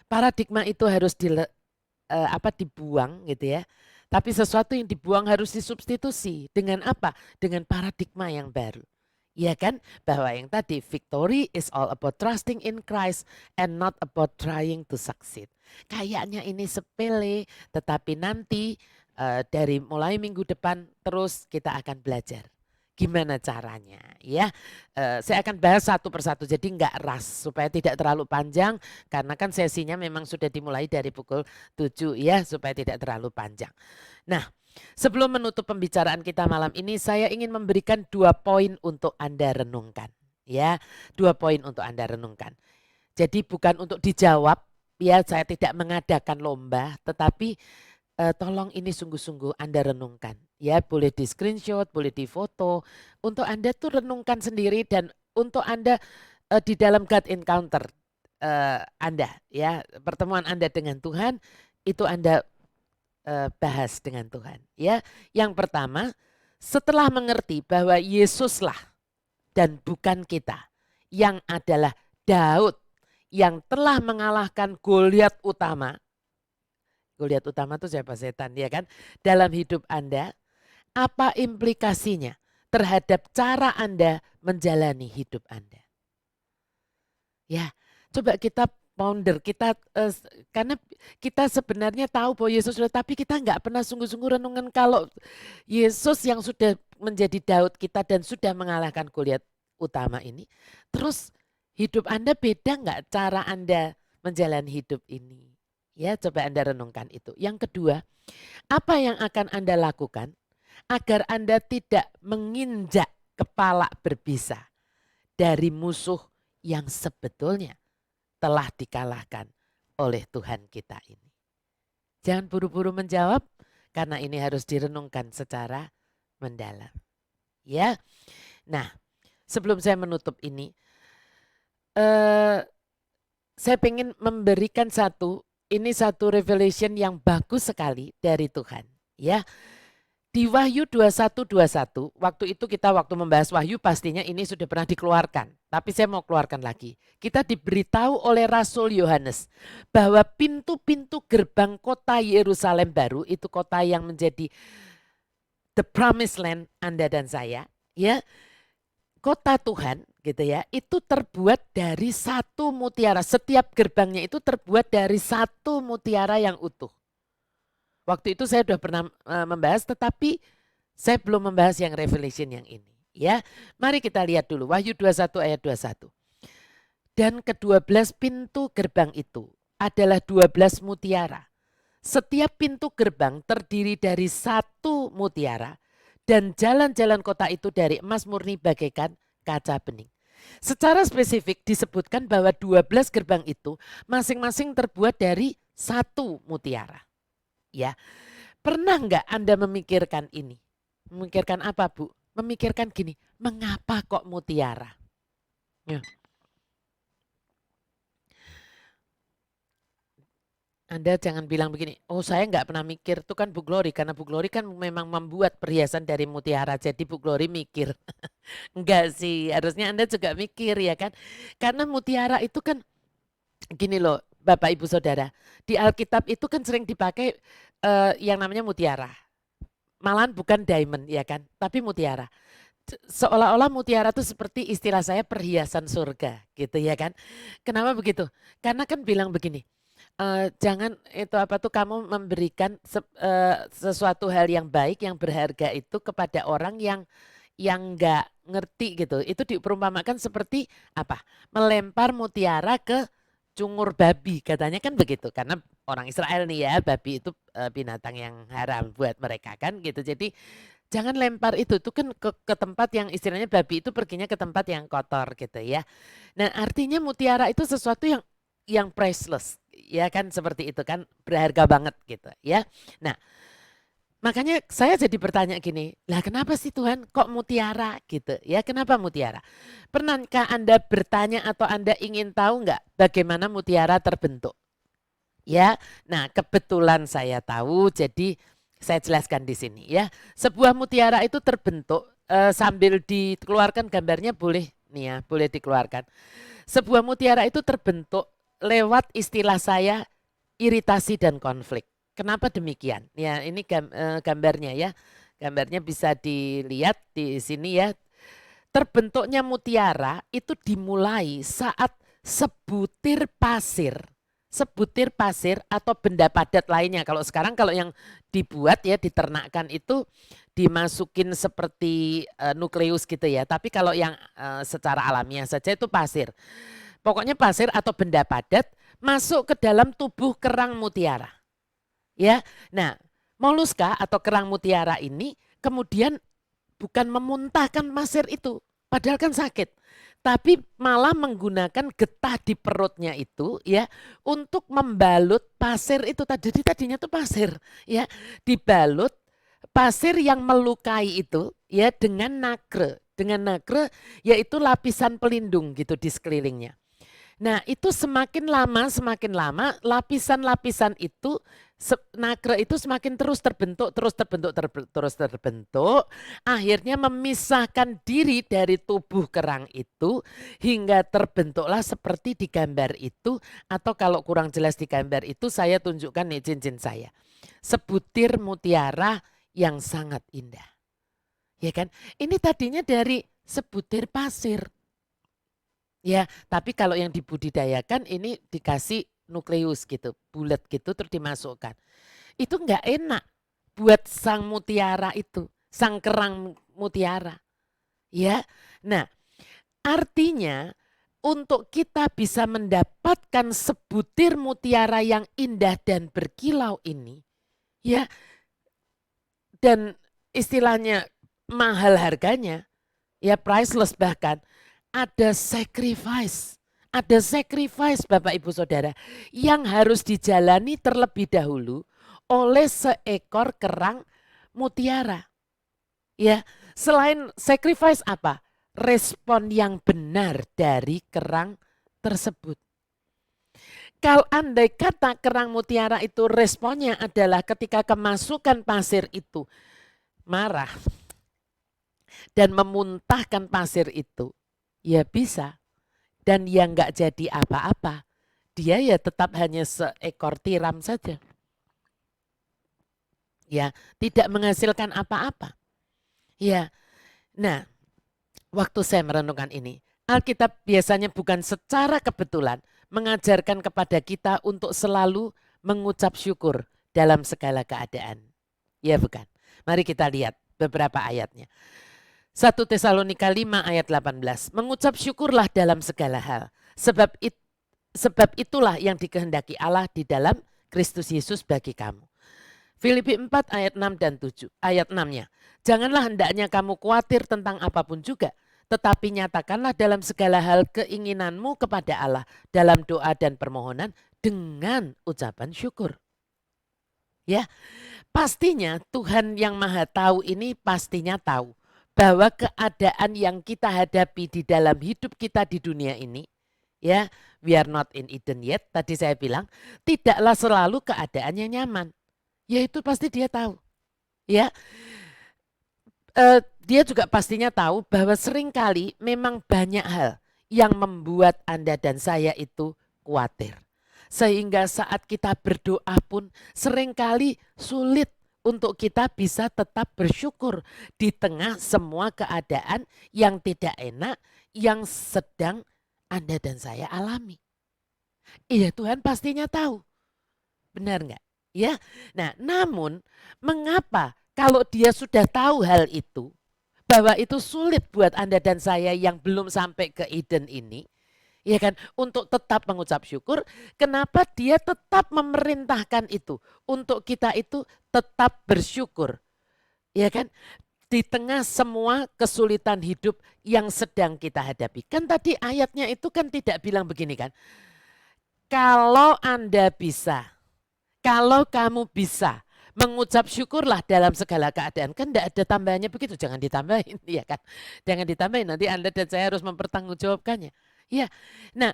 Paradigma itu harus dibuang gitu ya. Tapi sesuatu yang dibuang harus disubstitusi dengan apa? Dengan paradigma yang baru. Ya kan, bahwa yang tadi victory is all about trusting in Christ and not about trying to succeed. Kayaknya ini sepele, tetapi nanti dari mulai minggu depan terus kita akan belajar. Gimana caranya ya, saya akan bahas satu persatu jadi nggak ras supaya tidak terlalu panjang karena kan sesinya memang sudah dimulai dari pukul 7 ya supaya tidak terlalu panjang. Nah, sebelum menutup pembicaraan kita malam ini, saya ingin memberikan 2 poin untuk Anda renungkan. Ya, 2 poin untuk Anda renungkan. Jadi bukan untuk dijawab, ya saya tidak mengadakan lomba, tetapi tolong ini sungguh-sungguh Anda renungkan. Ya, boleh di screenshot, boleh di foto. Untuk Anda tuh renungkan sendiri dan untuk Anda di dalam God Encounter Anda, ya pertemuan Anda dengan Tuhan, itu Anda bahas dengan Tuhan. Ya, yang pertama, setelah mengerti bahwa Yesuslah dan bukan kita yang adalah Daud yang telah mengalahkan Goliat utama. Goliat utama itu siapa? Setan, ya kan? Dalam hidup Anda, apa implikasinya terhadap cara Anda menjalani hidup Anda? Ya, coba kita ponder kita karena kita sebenarnya tahu bahwa Yesus sudah, tapi kita nggak pernah sungguh-sungguh renungan kalau Yesus yang sudah menjadi Daud kita dan sudah mengalahkan Goliat utama ini, terus hidup Anda beda nggak cara Anda menjalani hidup ini? Ya, coba Anda renungkan itu. Yang kedua, apa yang akan Anda lakukan agar Anda tidak menginjak kepala berbisa dari musuh yang sebetulnya telah dikalahkan oleh Tuhan kita ini. Jangan buru-buru menjawab karena ini harus direnungkan secara mendalam. Ya. Nah, sebelum saya menutup ini, saya ingin memberikan satu revelation yang bagus sekali dari Tuhan. Ya, di Wahyu 21:21, waktu itu waktu membahas Wahyu pastinya ini sudah pernah dikeluarkan. Tapi saya mau keluarkan lagi. Kita diberitahu oleh Rasul Yohanes bahwa pintu-pintu gerbang kota Yerusalem baru, itu kota yang menjadi the promised land Anda dan saya, ya. Kota Tuhan gitu ya, itu terbuat dari satu mutiara. Setiap gerbangnya itu terbuat dari satu mutiara yang utuh. Waktu itu saya sudah pernah membahas, tetapi saya belum membahas yang Revelation yang ini. Ya, mari kita lihat dulu Wahyu 21 ayat 21. Dan ke-12 pintu gerbang itu adalah 12 mutiara. Setiap pintu gerbang terdiri dari satu mutiara dan jalan-jalan kota itu dari emas murni bagaikan kaca bening. Secara spesifik disebutkan bahwa 12 gerbang itu masing-masing terbuat dari satu mutiara. Ya, pernah nggak Anda memikirkan ini? Memikirkan apa, Bu? Memikirkan gini, mengapa kok mutiara? Ya. Anda jangan bilang begini, oh saya nggak pernah mikir, itu kan Bu Glory, karena Bu Glory kan memang membuat perhiasan dari mutiara, jadi Bu Glory mikir. Enggak sih, harusnya Anda juga mikir ya kan. Karena mutiara itu kan gini loh Bapak Ibu Saudara, di Alkitab itu kan sering dipakai yang namanya mutiara. Malahan bukan diamond ya kan, tapi mutiara. Seolah-olah mutiara itu seperti istilah saya perhiasan surga gitu ya kan. Kenapa begitu? Karena kan bilang begini, jangan itu apa tuh kamu memberikan sesuatu hal yang baik, yang berharga itu kepada orang yang nggak ngerti gitu. Itu diperumpamakan seperti apa? Melempar mutiara ke cungur babi, katanya kan begitu. Karena orang Israel nih ya, babi itu binatang yang haram buat mereka kan gitu. Jadi jangan lempar itu kan ke tempat yang istilahnya babi itu perginya ke tempat yang kotor gitu ya. Nah artinya mutiara itu sesuatu yang priceless ya kan, seperti itu kan, berharga banget gitu ya. Nah makanya saya jadi bertanya gini, lah kenapa sih Tuhan kok mutiara gitu ya, kenapa mutiara? Pernahkah Anda bertanya atau Anda ingin tahu nggak bagaimana mutiara terbentuk? Ya, nah kebetulan saya tahu, jadi saya jelaskan di sini ya. Sebuah mutiara itu terbentuk sambil dikeluarkan gambarnya boleh nih ya, boleh dikeluarkan. Sebuah mutiara itu terbentuk lewat istilah saya iritasi dan konflik. Kenapa demikian? Ya ini gambarnya ya, gambarnya bisa dilihat di sini ya. Terbentuknya mutiara itu dimulai saat sebutir pasir atau benda padat lainnya. Kalau sekarang kalau yang dibuat ya diternakkan itu dimasukin seperti nukleus gitu ya. Tapi kalau yang secara alamiah saja itu pasir. Pokoknya pasir atau benda padat masuk ke dalam tubuh kerang mutiara. Ya, nah moluska atau kerang mutiara ini kemudian bukan memuntahkan pasir itu, padahal kan sakit, tapi malah menggunakan getah di perutnya itu ya untuk membalut pasir itu tadi. Tadinya tuh pasir ya, dibalut pasir yang melukai itu ya dengan nacre yaitu lapisan pelindung gitu di sekelilingnya. Nah itu semakin lama lapisan-lapisan itu nacre itu semakin terus terbentuk, akhirnya memisahkan diri dari tubuh kerang itu hingga terbentuklah seperti di gambar itu, atau kalau kurang jelas di gambar itu saya tunjukkan nih cincin saya. Sebutir mutiara yang sangat indah. Ya kan? Ini tadinya dari sebutir pasir. Ya, tapi kalau yang dibudidayakan ini dikasih nukleus gitu, bulat gitu terus dimasukkan. Itu enggak enak buat sang mutiara itu, sang kerang mutiara. Ya. Nah, artinya untuk kita bisa mendapatkan sebutir mutiara yang indah dan berkilau ini, ya, dan istilahnya mahal harganya, ya priceless bahkan, ada sacrifice Bapak Ibu Saudara yang harus dijalani terlebih dahulu oleh seekor kerang mutiara. Ya, selain sacrifice apa? Respon yang benar dari kerang tersebut. Kalau andai kata kerang mutiara itu responnya adalah ketika kemasukan pasir itu marah dan memuntahkan pasir itu, ya bisa. Dan yang nggak jadi apa-apa, dia ya tetap hanya seekor tiram saja. Ya, tidak menghasilkan apa-apa. Ya, nah, waktu saya merenungkan ini, Alkitab biasanya bukan secara kebetulan mengajarkan kepada kita untuk selalu mengucap syukur dalam segala keadaan. Ya bukan? Mari kita lihat beberapa ayatnya. 1 Tesalonika 5 ayat 18. Mengucap syukurlah dalam segala hal. Sebab itulah yang dikehendaki Allah di dalam Kristus Yesus bagi kamu. Filipi 4 ayat 6 dan 7. Ayat 6-nya. Janganlah hendaknya kamu khawatir tentang apapun juga. Tetapi nyatakanlah dalam segala hal keinginanmu kepada Allah. Dalam doa dan permohonan dengan ucapan syukur. Ya, pastinya Tuhan yang Maha Tahu ini pastinya tahu bahwa keadaan yang kita hadapi di dalam hidup kita di dunia ini, ya, we are not in Eden yet, tadi saya bilang, tidaklah selalu keadaan yang nyaman. Ya itu pasti dia tahu. Ya, dia juga pastinya tahu bahwa seringkali memang banyak hal yang membuat Anda dan saya itu khawatir. Sehingga saat kita berdoa pun seringkali sulit untuk kita bisa tetap bersyukur di tengah semua keadaan yang tidak enak yang sedang Anda dan saya alami. Iya, Tuhan pastinya tahu. Benar enggak? Ya. Nah, namun mengapa kalau dia sudah tahu hal itu, bahwa itu sulit buat Anda dan saya yang belum sampai ke Eden ini, ya kan, untuk tetap mengucap syukur, kenapa dia tetap memerintahkan itu untuk kita itu tetap bersyukur, ya kan, di tengah semua kesulitan hidup yang sedang kita hadapi. Kan tadi ayatnya itu kan tidak bilang begini kan, kalau Anda bisa, kalau kamu bisa mengucap syukurlah dalam segala keadaan. Kan tidak ada tambahannya begitu, jangan ditambahin, ya kan, jangan ditambahin, nanti Anda dan saya harus mempertanggungjawabkannya. Ya, nah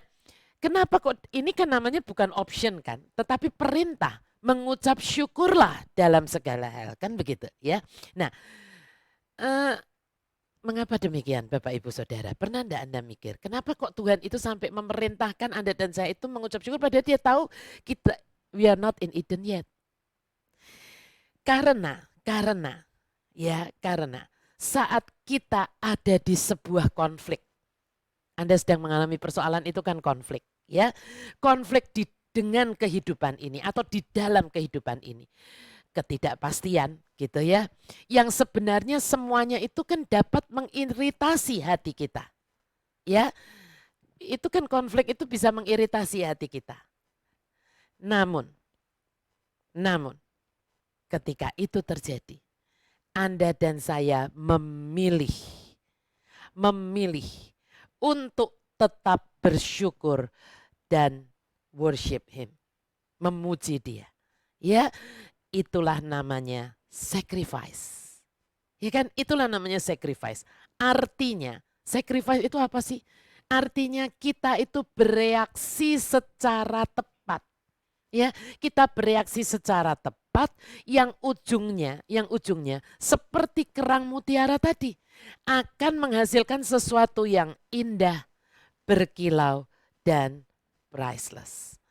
kenapa kok ini kan namanya bukan option kan, tetapi perintah mengucap syukurlah dalam segala hal kan begitu ya. Nah, mengapa demikian Bapak Ibu Saudara? Pernah enggak Anda mikir kenapa kok Tuhan itu sampai memerintahkan Anda dan saya itu mengucap syukur padahal dia tahu kita we are not in Eden yet. Karena saat kita ada di sebuah konflik, Anda sedang mengalami persoalan itu kan konflik, ya. Konflik dengan kehidupan ini atau di dalam kehidupan ini. Ketidakpastian gitu ya. Yang sebenarnya semuanya itu kan dapat mengiritasi hati kita. Ya. Itu kan konflik itu bisa mengiritasi hati kita. Namun ketika itu terjadi, Anda dan saya memilih untuk tetap bersyukur dan worship him, memuji dia. Ya, itulah namanya sacrifice. Ya kan, itulah namanya sacrifice. Artinya, sacrifice itu apa sih? Artinya kita itu bereaksi secara tepat. Ya, kita bereaksi secara tepat yang ujungnya seperti kerang mutiara tadi akan menghasilkan sesuatu yang indah, berkilau dan priceless.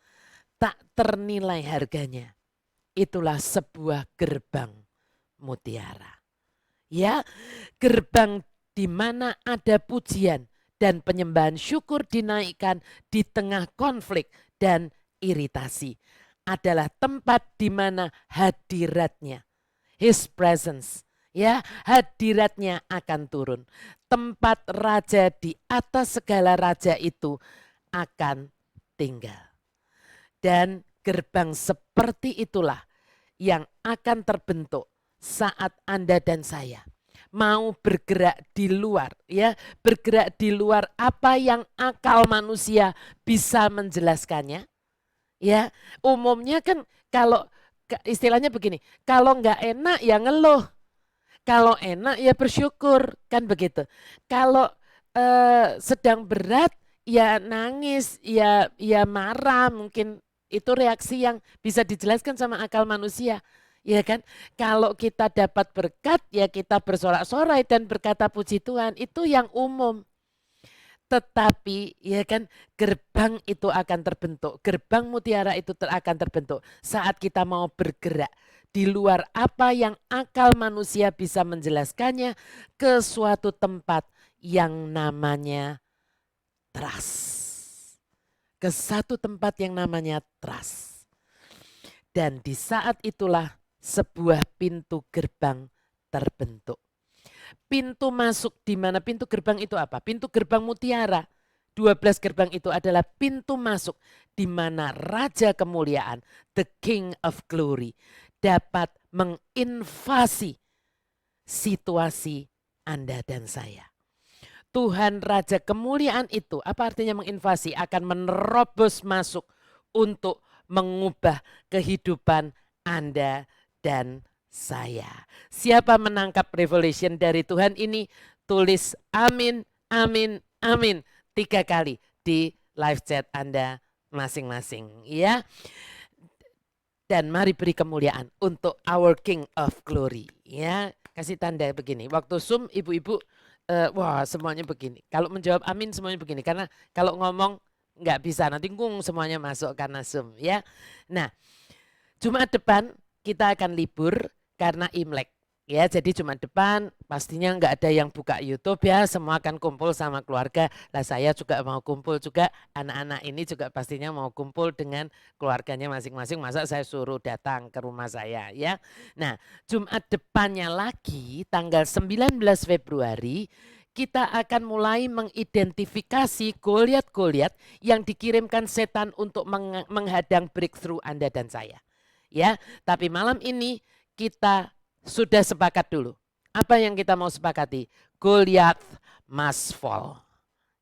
Tak ternilai harganya. Itulah sebuah gerbang mutiara. Ya, gerbang di mana ada pujian dan penyembahan syukur dinaikkan di tengah konflik dan iritasi. Adalah tempat di mana hadiratnya, his presence, ya, hadiratnya akan turun. Tempat raja di atas segala raja itu akan tinggal. Dan gerbang seperti itulah yang akan terbentuk saat Anda dan saya mau bergerak di luar, ya, bergerak di luar apa yang akal manusia bisa menjelaskannya. Ya, umumnya kan kalau istilahnya begini, kalau nggak enak ya ngeluh, kalau enak ya bersyukur, kan begitu. Kalau sedang berat ya nangis, ya marah, mungkin itu reaksi yang bisa dijelaskan sama akal manusia. Ya kan? Kalau kita dapat berkat, ya kita bersorak-sorai dan berkata puji Tuhan, itu yang umum. Tetapi ya kan, gerbang itu akan terbentuk, gerbang mutiara itu akan terbentuk saat kita mau bergerak di luar apa yang akal manusia bisa menjelaskannya ke suatu tempat yang namanya trust. Ke satu tempat yang namanya trust. Dan di saat itulah sebuah pintu gerbang terbentuk. Pintu masuk di mana pintu gerbang itu apa? Pintu gerbang mutiara. 12 gerbang itu adalah pintu masuk di mana Raja Kemuliaan, the King of Glory, dapat menginvasi situasi Anda dan saya. Tuhan Raja Kemuliaan itu, apa artinya menginvasi? Akan menerobos masuk untuk mengubah kehidupan Anda dan saya. Siapa menangkap revelation dari Tuhan ini? Tulis amin, amin, amin 3 kali di live chat Anda masing-masing ya. Dan mari beri kemuliaan untuk our King of Glory ya. Kasih tanda begini. Waktu Zoom ibu-ibu wah semuanya begini. Kalau menjawab amin semuanya begini. Karena kalau ngomong nggak bisa nanti semuanya masuk karena Zoom ya. Nah, Jumat depan kita akan libur karena Imlek. Ya, jadi Jumat depan pastinya nggak ada yang buka YouTube ya, semua akan kumpul sama keluarga. Lah saya juga mau kumpul juga, anak-anak ini juga pastinya mau kumpul dengan keluarganya masing-masing. Masa saya suruh datang ke rumah saya ya. Nah, Jumat depannya lagi tanggal 19 Februari kita akan mulai mengidentifikasi Goliat-Goliat yang dikirimkan setan untuk menghadang breakthrough Anda dan saya. Ya, tapi malam ini kita sudah sepakat dulu. Apa yang kita mau sepakati? Goliat must fall.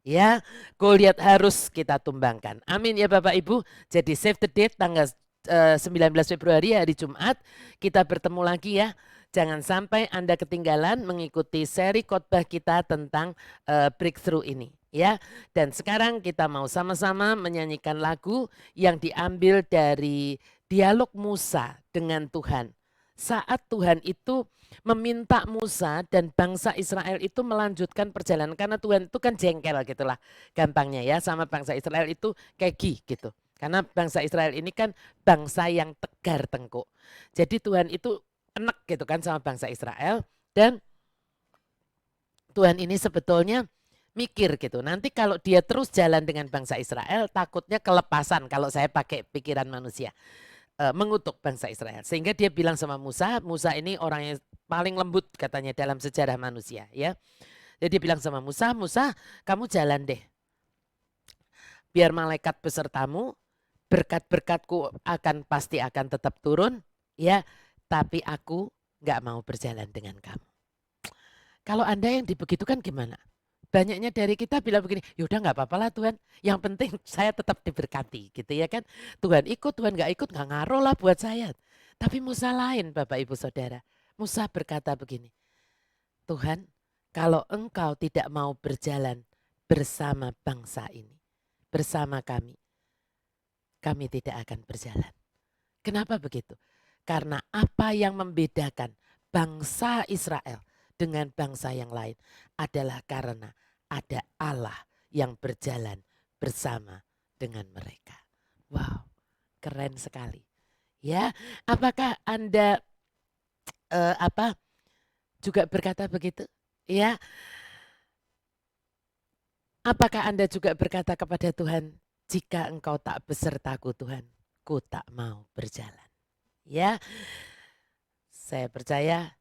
Ya, Goliat harus kita tumbangkan. Amin ya Bapak Ibu. Jadi save the date tanggal 19 Februari hari Jumat. Kita bertemu lagi ya. Jangan sampai Anda ketinggalan mengikuti seri khotbah kita tentang breakthrough ini. Ya, dan sekarang kita mau sama-sama menyanyikan lagu yang diambil dari dialog Musa dengan Tuhan. Saat Tuhan itu meminta Musa dan bangsa Israel itu melanjutkan perjalanan karena Tuhan itu kan jengkel gitulah gampangnya ya sama bangsa Israel itu kegi gitu. Karena bangsa Israel ini kan bangsa yang tegar tengkuk. Jadi Tuhan itu enek gitu kan sama bangsa Israel dan Tuhan ini sebetulnya mikir gitu. Nanti kalau dia terus jalan dengan bangsa Israel takutnya kelepasan kalau saya pakai pikiran manusia. Mengutuk bangsa Israel. Sehingga dia bilang sama Musa, Musa ini orang yang paling lembut katanya dalam sejarah manusia ya. Jadi dia bilang sama Musa, Musa kamu jalan deh. Biar malaikat besertamu, berkat-berkatku pasti akan tetap turun ya. Tapi aku gak mau berjalan dengan kamu. Kalau Anda yang dibegitukan gimana? Banyaknya dari kita bilang begini, yaudah nggak apa-apa lah Tuhan, yang penting saya tetap diberkati gitu ya kan. Tuhan ikut, Tuhan nggak ikut nggak ngaruh lah buat saya. Tapi Musa lain Bapak Ibu Saudara. Musa berkata begini, Tuhan kalau engkau tidak mau berjalan bersama bangsa ini, bersama kami tidak akan berjalan. Kenapa begitu? Karena apa yang membedakan bangsa Israel dengan bangsa yang lain adalah karena ada Allah yang berjalan bersama dengan mereka. Wow, keren sekali. Ya, apakah Anda juga berkata begitu? Ya. Apakah Anda juga berkata kepada Tuhan, jika engkau tak besertaku Tuhan, ku tak mau berjalan. Ya. Saya percaya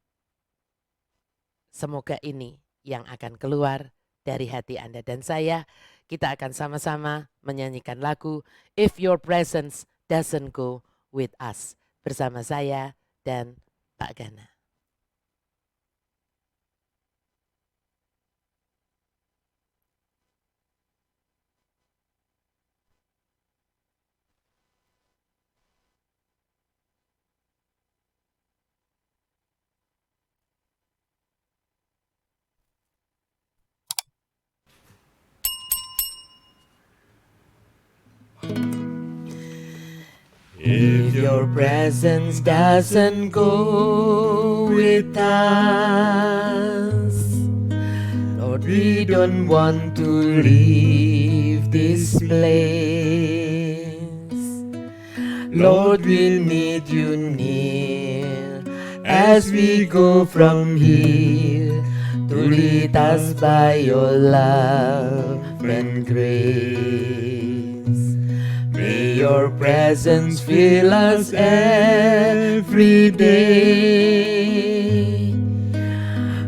semoga ini yang akan keluar dari hati Anda dan saya. Kita akan sama-sama menyanyikan lagu If Your Presence Doesn't Go With Us bersama saya dan Pak Gana. your presence doesn't go with us. Lord, we don't want to leave this place. Lord, we need you near as we go from here, to lead us by your love and grace. May your presence fill us every day.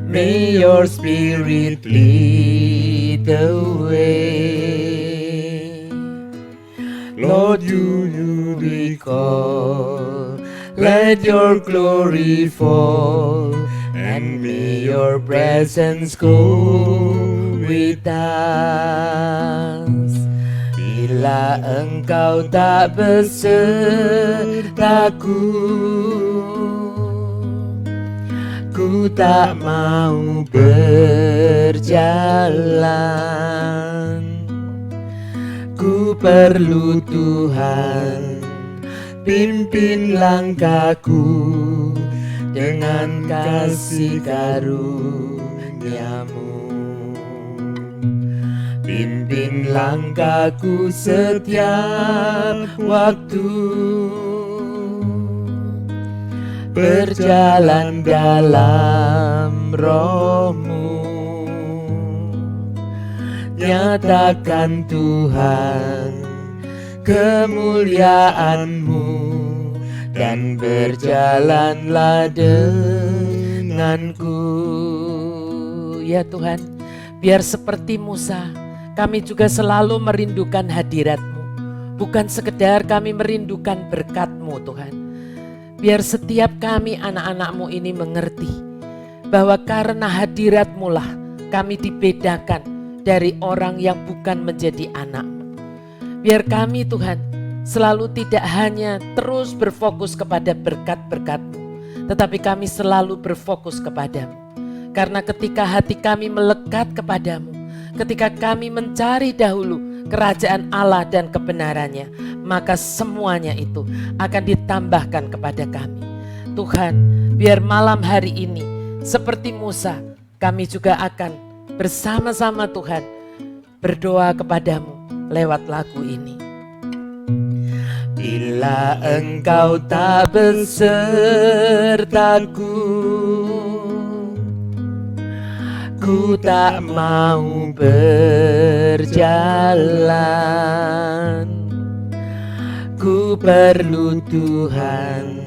May your spirit lead the way. Lord, you we call, let your glory fall, and may your presence go with us. Bila engkau tak besertaku, ku tak mau berjalan. Ku perlu Tuhan, pimpin langkahku dengan kasih karuniamu. Pimpin langkahku setiap waktu, berjalan dalam roh-Mu. Nyatakan Tuhan kemuliaan-Mu, dan berjalanlah denganku. Ya Tuhan, biar seperti Musa, kami juga selalu merindukan hadirat-Mu. Bukan sekedar kami merindukan berkat-Mu Tuhan. Biar setiap kami anak-anak-Mu ini mengerti bahwa karena hadirat-Mu lah kami dibedakan dari orang yang bukan menjadi anak-Mu. Biar kami Tuhan selalu tidak hanya terus berfokus kepada berkat-berkat-Mu, tetapi kami selalu berfokus kepadamu. Karena ketika hati kami melekat kepadamu, ketika kami mencari dahulu kerajaan Allah dan kebenarannya, maka semuanya itu akan ditambahkan kepada kami. Tuhan, biar malam hari ini seperti Musa, kami juga akan bersama-sama Tuhan berdoa kepadamu lewat lagu ini. Bila engkau tak besertaku, ku tak mau berjalan. Ku perlu Tuhan,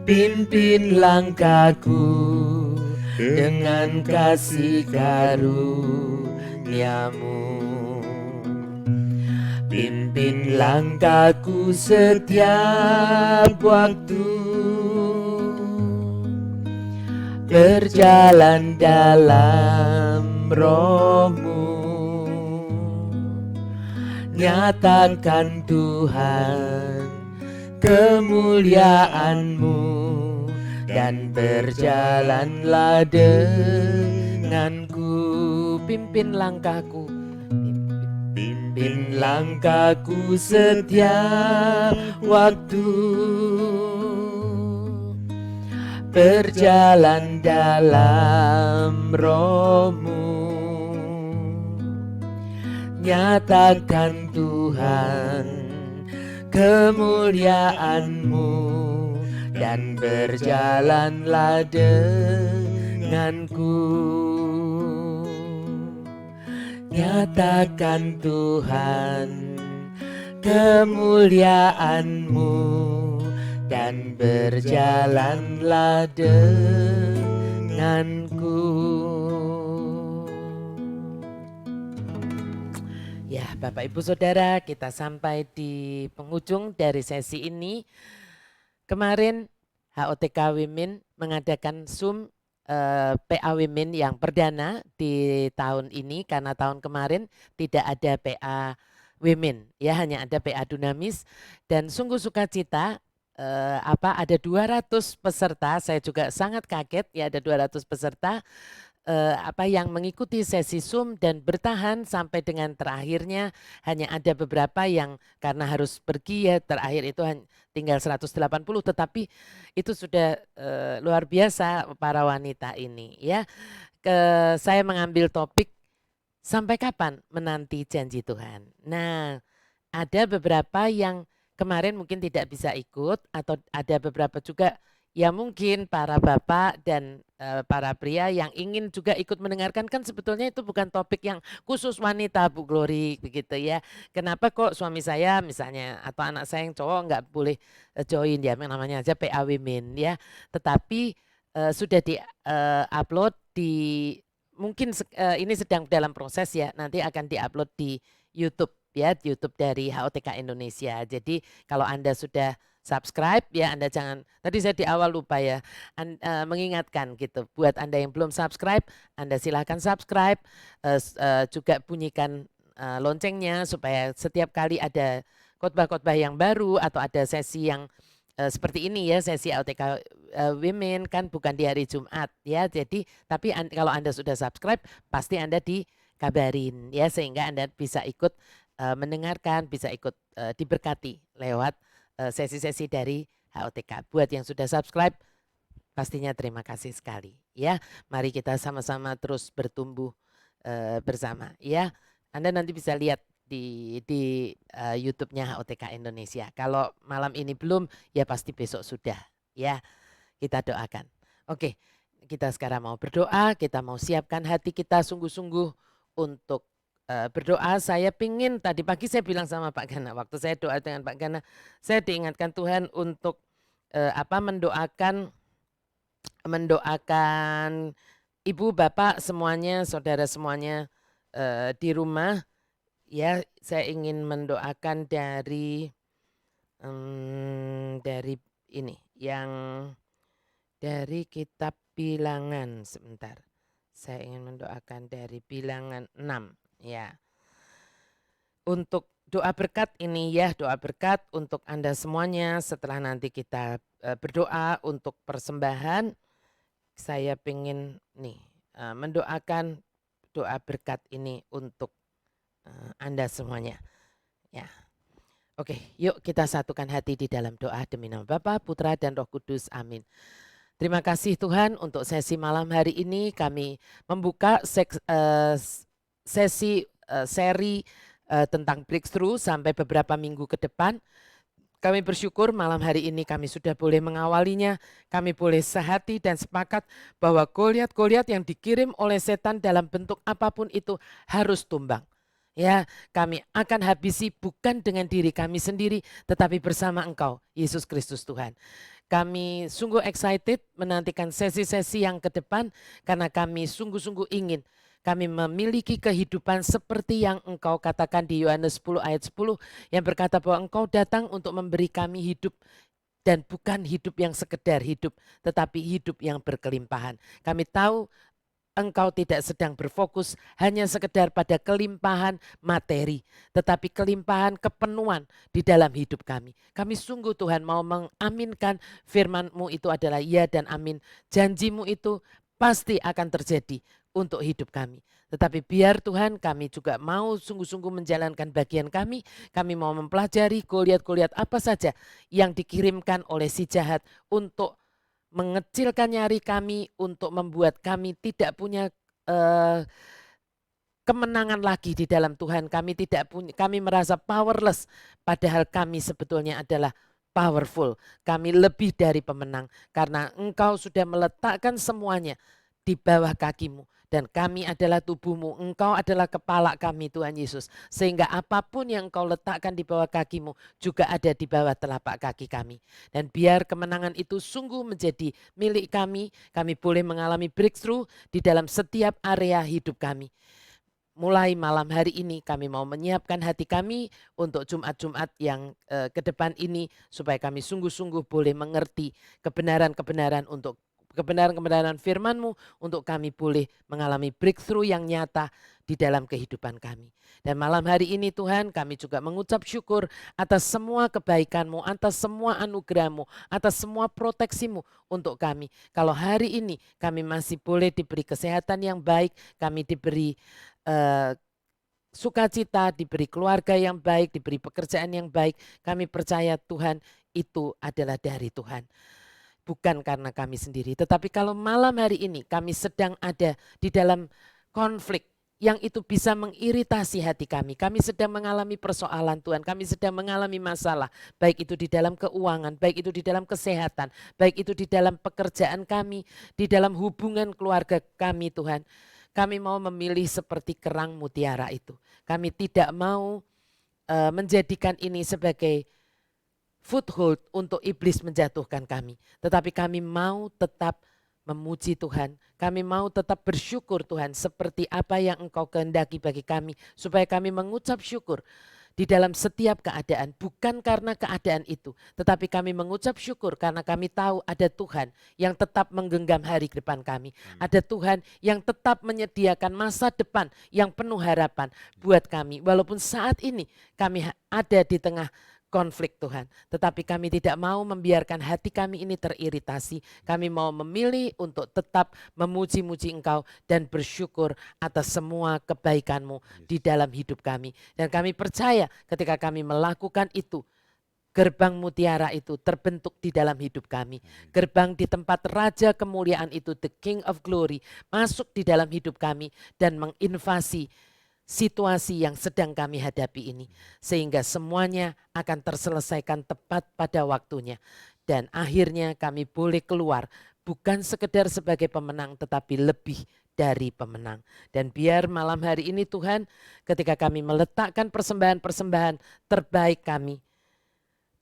pimpin langkahku dengan kasih karuniamu. Pimpin langkahku setiap waktu, berjalan dalam roh-Mu. Nyatakan Tuhan kemuliaan-Mu, dan berjalanlah denganku. Pimpin langkahku, pimpin langkahku setiap waktu, berjalan dalam roh-Mu. Nyatakan Tuhan kemuliaan-Mu, dan berjalanlah denganku. Nyatakan Tuhan kemuliaan-Mu, dan berjalanlah denganku. Ya, Bapak Ibu Saudara, kita sampai di penghujung dari sesi ini. Kemarin HOTK Women mengadakan Zoom PA Women yang perdana di tahun ini, karena tahun kemarin tidak ada PA Women, ya hanya ada PA Dunamis, dan sungguh sukacita ada 200 peserta. Saya juga sangat kaget ya ada 200 peserta. yang mengikuti sesi Zoom dan bertahan sampai dengan terakhirnya. Hanya ada beberapa yang karena harus pergi ya, terakhir itu tinggal 180, tetapi itu sudah luar biasa para wanita ini ya. Saya mengambil topik sampai kapan menanti janji Tuhan. Nah, ada beberapa yang kemarin mungkin tidak bisa ikut, atau ada beberapa juga ya mungkin para bapak dan para pria yang ingin juga ikut mendengarkan. Kan sebetulnya itu bukan topik yang khusus wanita, Bu Glory, begitu ya. Kenapa kok suami saya misalnya atau anak saya yang cowok nggak boleh join ya, namanya aja PA Women ya. Tetapi sudah di upload di, mungkin ini sedang dalam proses ya, nanti akan diupload di YouTube ya, YouTube dari HOTK Indonesia. Jadi kalau Anda sudah subscribe ya, Anda jangan, tadi saya di awal lupa ya, mengingatkan gitu, buat Anda yang belum subscribe, Anda silahkan subscribe, juga bunyikan loncengnya supaya setiap kali ada khotbah-khotbah yang baru atau ada sesi yang seperti ini ya, sesi HOTK Women kan bukan di hari Jumat ya, jadi tapi kalau Anda sudah subscribe pasti Anda dikabarin ya, sehingga Anda bisa ikut mendengarkan, bisa ikut diberkati lewat sesi-sesi dari HOTK. Buat yang sudah subscribe, pastinya terima kasih sekali ya. Mari kita sama-sama terus bertumbuh bersama ya. Anda nanti bisa lihat di YouTube-nya HOTK Indonesia. Kalau malam ini belum, ya pasti besok sudah ya. Kita doakan. Oke, kita sekarang mau berdoa, kita mau siapkan hati kita sungguh-sungguh untuk berdoa. Saya pingin, tadi pagi saya bilang sama Pak Gana, waktu saya doa dengan Pak Gana, saya diingatkan Tuhan untuk mendoakan ibu, bapak semuanya, saudara semuanya di rumah ya. Saya ingin mendoakan dari ini yang dari kitab Bilangan, sebentar. Saya ingin mendoakan dari Bilangan 6 ya. Untuk doa berkat ini ya, doa berkat untuk Anda semuanya. Setelah nanti kita berdoa untuk persembahan, saya ingin mendoakan doa berkat ini untuk Anda semuanya ya. Oke, yuk kita satukan hati di dalam doa demi nama Bapa, Putra dan Roh Kudus. Amin. Terima kasih Tuhan untuk sesi malam hari ini. Kami membuka sesi seri tentang breakthrough sampai beberapa minggu ke depan. Kami bersyukur malam hari ini kami sudah boleh mengawalinya. Kami boleh sehati dan sepakat bahwa Goliat-Goliat yang dikirim oleh setan dalam bentuk apapun itu harus tumbang. Ya, kami akan habisi bukan dengan diri kami sendiri, tetapi bersama Engkau, Yesus Kristus Tuhan. Kami sungguh excited menantikan sesi-sesi yang ke depan, karena kami sungguh-sungguh ingin kami memiliki kehidupan seperti yang Engkau katakan di Yohanes 10 ayat 10, yang berkata bahwa Engkau datang untuk memberi kami hidup, dan bukan hidup yang sekedar hidup, tetapi hidup yang berkelimpahan. Kami tahu Engkau tidak sedang berfokus hanya sekedar pada kelimpahan materi, tetapi kelimpahan kepenuhan di dalam hidup kami. Kami sungguh Tuhan mau mengaminkan firman-Mu itu adalah ya dan amin. Janji-Mu itu pasti akan terjadi untuk hidup kami. Tetapi biar Tuhan, kami juga mau sungguh-sungguh menjalankan bagian kami. Kami mau mempelajari Goliat-Goliat apa saja yang dikirimkan oleh si jahat untuk mengecilkan nyari kami, untuk membuat kami tidak punya kemenangan lagi di dalam Tuhan. Kami merasa powerless, padahal kami sebetulnya adalah powerful. Kami lebih dari pemenang karena Engkau sudah meletakkan semuanya di bawah kaki-Mu. Dan kami adalah tubuh-Mu, Engkau adalah kepala kami Tuhan Yesus. Sehingga apapun yang Engkau letakkan di bawah kaki-Mu juga ada di bawah telapak kaki kami. Dan biar kemenangan itu sungguh menjadi milik kami, kami boleh mengalami breakthrough di dalam setiap area hidup kami. Mulai malam hari ini kami mau menyiapkan hati kami untuk Jumat-Jumat yang ke depan ini, supaya kami sungguh-sungguh boleh mengerti kebenaran-kebenaran untuk kebenaran-kebenaran firman-Mu untuk kami boleh mengalami breakthrough yang nyata di dalam kehidupan kami. Dan malam hari ini Tuhan, kami juga mengucap syukur atas semua kebaikan-Mu, atas semua anugerah-Mu, atas semua proteksi-Mu untuk kami. Kalau hari ini kami masih boleh diberi kesehatan yang baik, kami diberi sukacita, diberi keluarga yang baik, diberi pekerjaan yang baik, kami percaya Tuhan itu adalah dari Tuhan. Bukan karena kami sendiri, tetapi kalau malam hari ini kami sedang ada di dalam konflik yang itu bisa mengiritasi hati kami. Kami sedang mengalami persoalan Tuhan, kami sedang mengalami masalah, baik itu di dalam keuangan, baik itu di dalam kesehatan, baik itu di dalam pekerjaan kami, di dalam hubungan keluarga kami Tuhan. Kami mau memilih seperti kerang mutiara itu. Kami tidak mau menjadikan ini sebagai foothold untuk iblis menjatuhkan kami. Tetapi kami mau tetap memuji Tuhan. Kami mau tetap bersyukur Tuhan seperti apa yang Engkau kehendaki bagi kami. Supaya kami mengucap syukur di dalam setiap keadaan. Bukan karena keadaan itu. Tetapi kami mengucap syukur karena kami tahu ada Tuhan yang tetap menggenggam hari ke depan kami. Ada Tuhan yang tetap menyediakan masa depan yang penuh harapan buat kami. Walaupun saat ini kami ada di tengah konflik Tuhan. Tetapi kami tidak mau membiarkan hati kami ini teriritasi. Kami mau memilih untuk tetap memuji-muji Engkau dan bersyukur atas semua kebaikan-Mu di dalam hidup kami. Dan kami percaya ketika kami melakukan itu, gerbang mutiara itu terbentuk di dalam hidup kami. Gerbang di tempat Raja Kemuliaan itu, the King of Glory, masuk di dalam hidup kami dan menginvasi situasi yang sedang kami hadapi ini. Sehingga semuanya akan terselesaikan tepat pada waktunya. Dan akhirnya kami boleh keluar bukan sekedar sebagai pemenang tetapi lebih dari pemenang. Dan biar malam hari ini Tuhan ketika kami meletakkan persembahan-persembahan terbaik kami,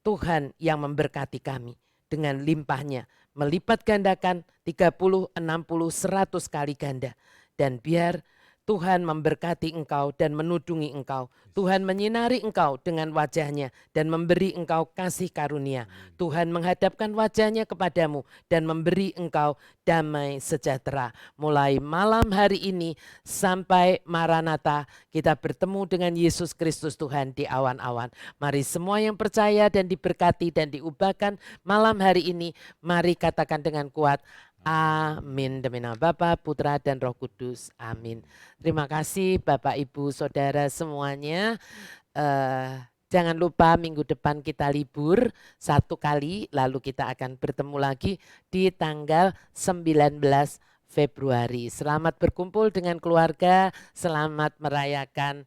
Tuhan yang memberkati kami dengan limpahnya. Melipat gandakan 30, 60, 100 kali ganda. Dan biar Tuhan memberkati engkau dan menudungi engkau. Tuhan menyinari engkau dengan wajahnya dan memberi engkau kasih karunia. Tuhan menghadapkan wajahnya kepadamu dan memberi engkau damai sejahtera. Mulai malam hari ini sampai Maranatha kita bertemu dengan Yesus Kristus Tuhan di awan-awan. Mari semua yang percaya dan diberkati dan diubahkan malam hari ini, mari katakan dengan kuat, amin. Demi nama Bapa, Putra, dan Roh Kudus. Amin. Terima kasih Bapak, Ibu, Saudara semuanya. Jangan lupa minggu depan kita libur 1 kali, lalu kita akan bertemu lagi di tanggal 19 Februari. Selamat berkumpul dengan keluarga, selamat merayakan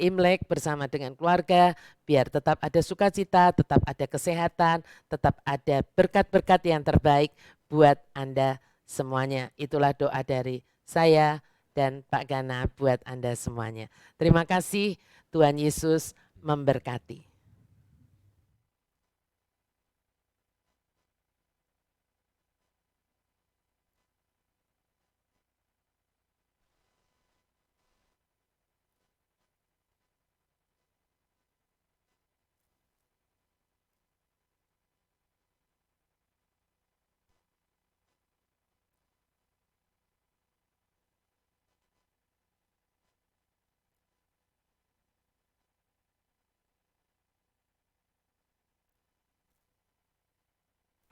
Imlek bersama dengan keluarga, biar tetap ada sukacita, tetap ada kesehatan, tetap ada berkat-berkat yang terbaik buat Anda semuanya. Itulah doa dari saya dan Pak Gana buat Anda semuanya. Terima kasih, Tuhan Yesus memberkati.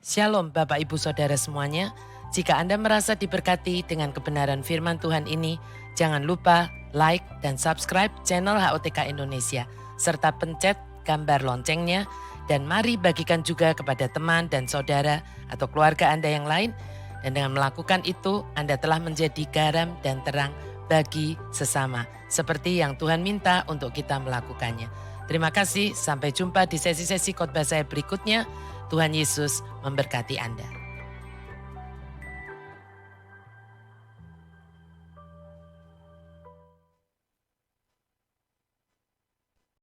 Shalom Bapak Ibu Saudara semuanya. Jika Anda merasa diberkati dengan kebenaran firman Tuhan ini, jangan lupa like dan subscribe channel HOTK Indonesia, serta pencet gambar loncengnya, dan mari bagikan juga kepada teman dan saudara atau keluarga Anda yang lain. Dan dengan melakukan itu, Anda telah menjadi garam dan terang bagi sesama, seperti yang Tuhan minta untuk kita melakukannya. Terima kasih, sampai jumpa di sesi-sesi khotbah saya berikutnya. Tuhan Yesus memberkati Anda.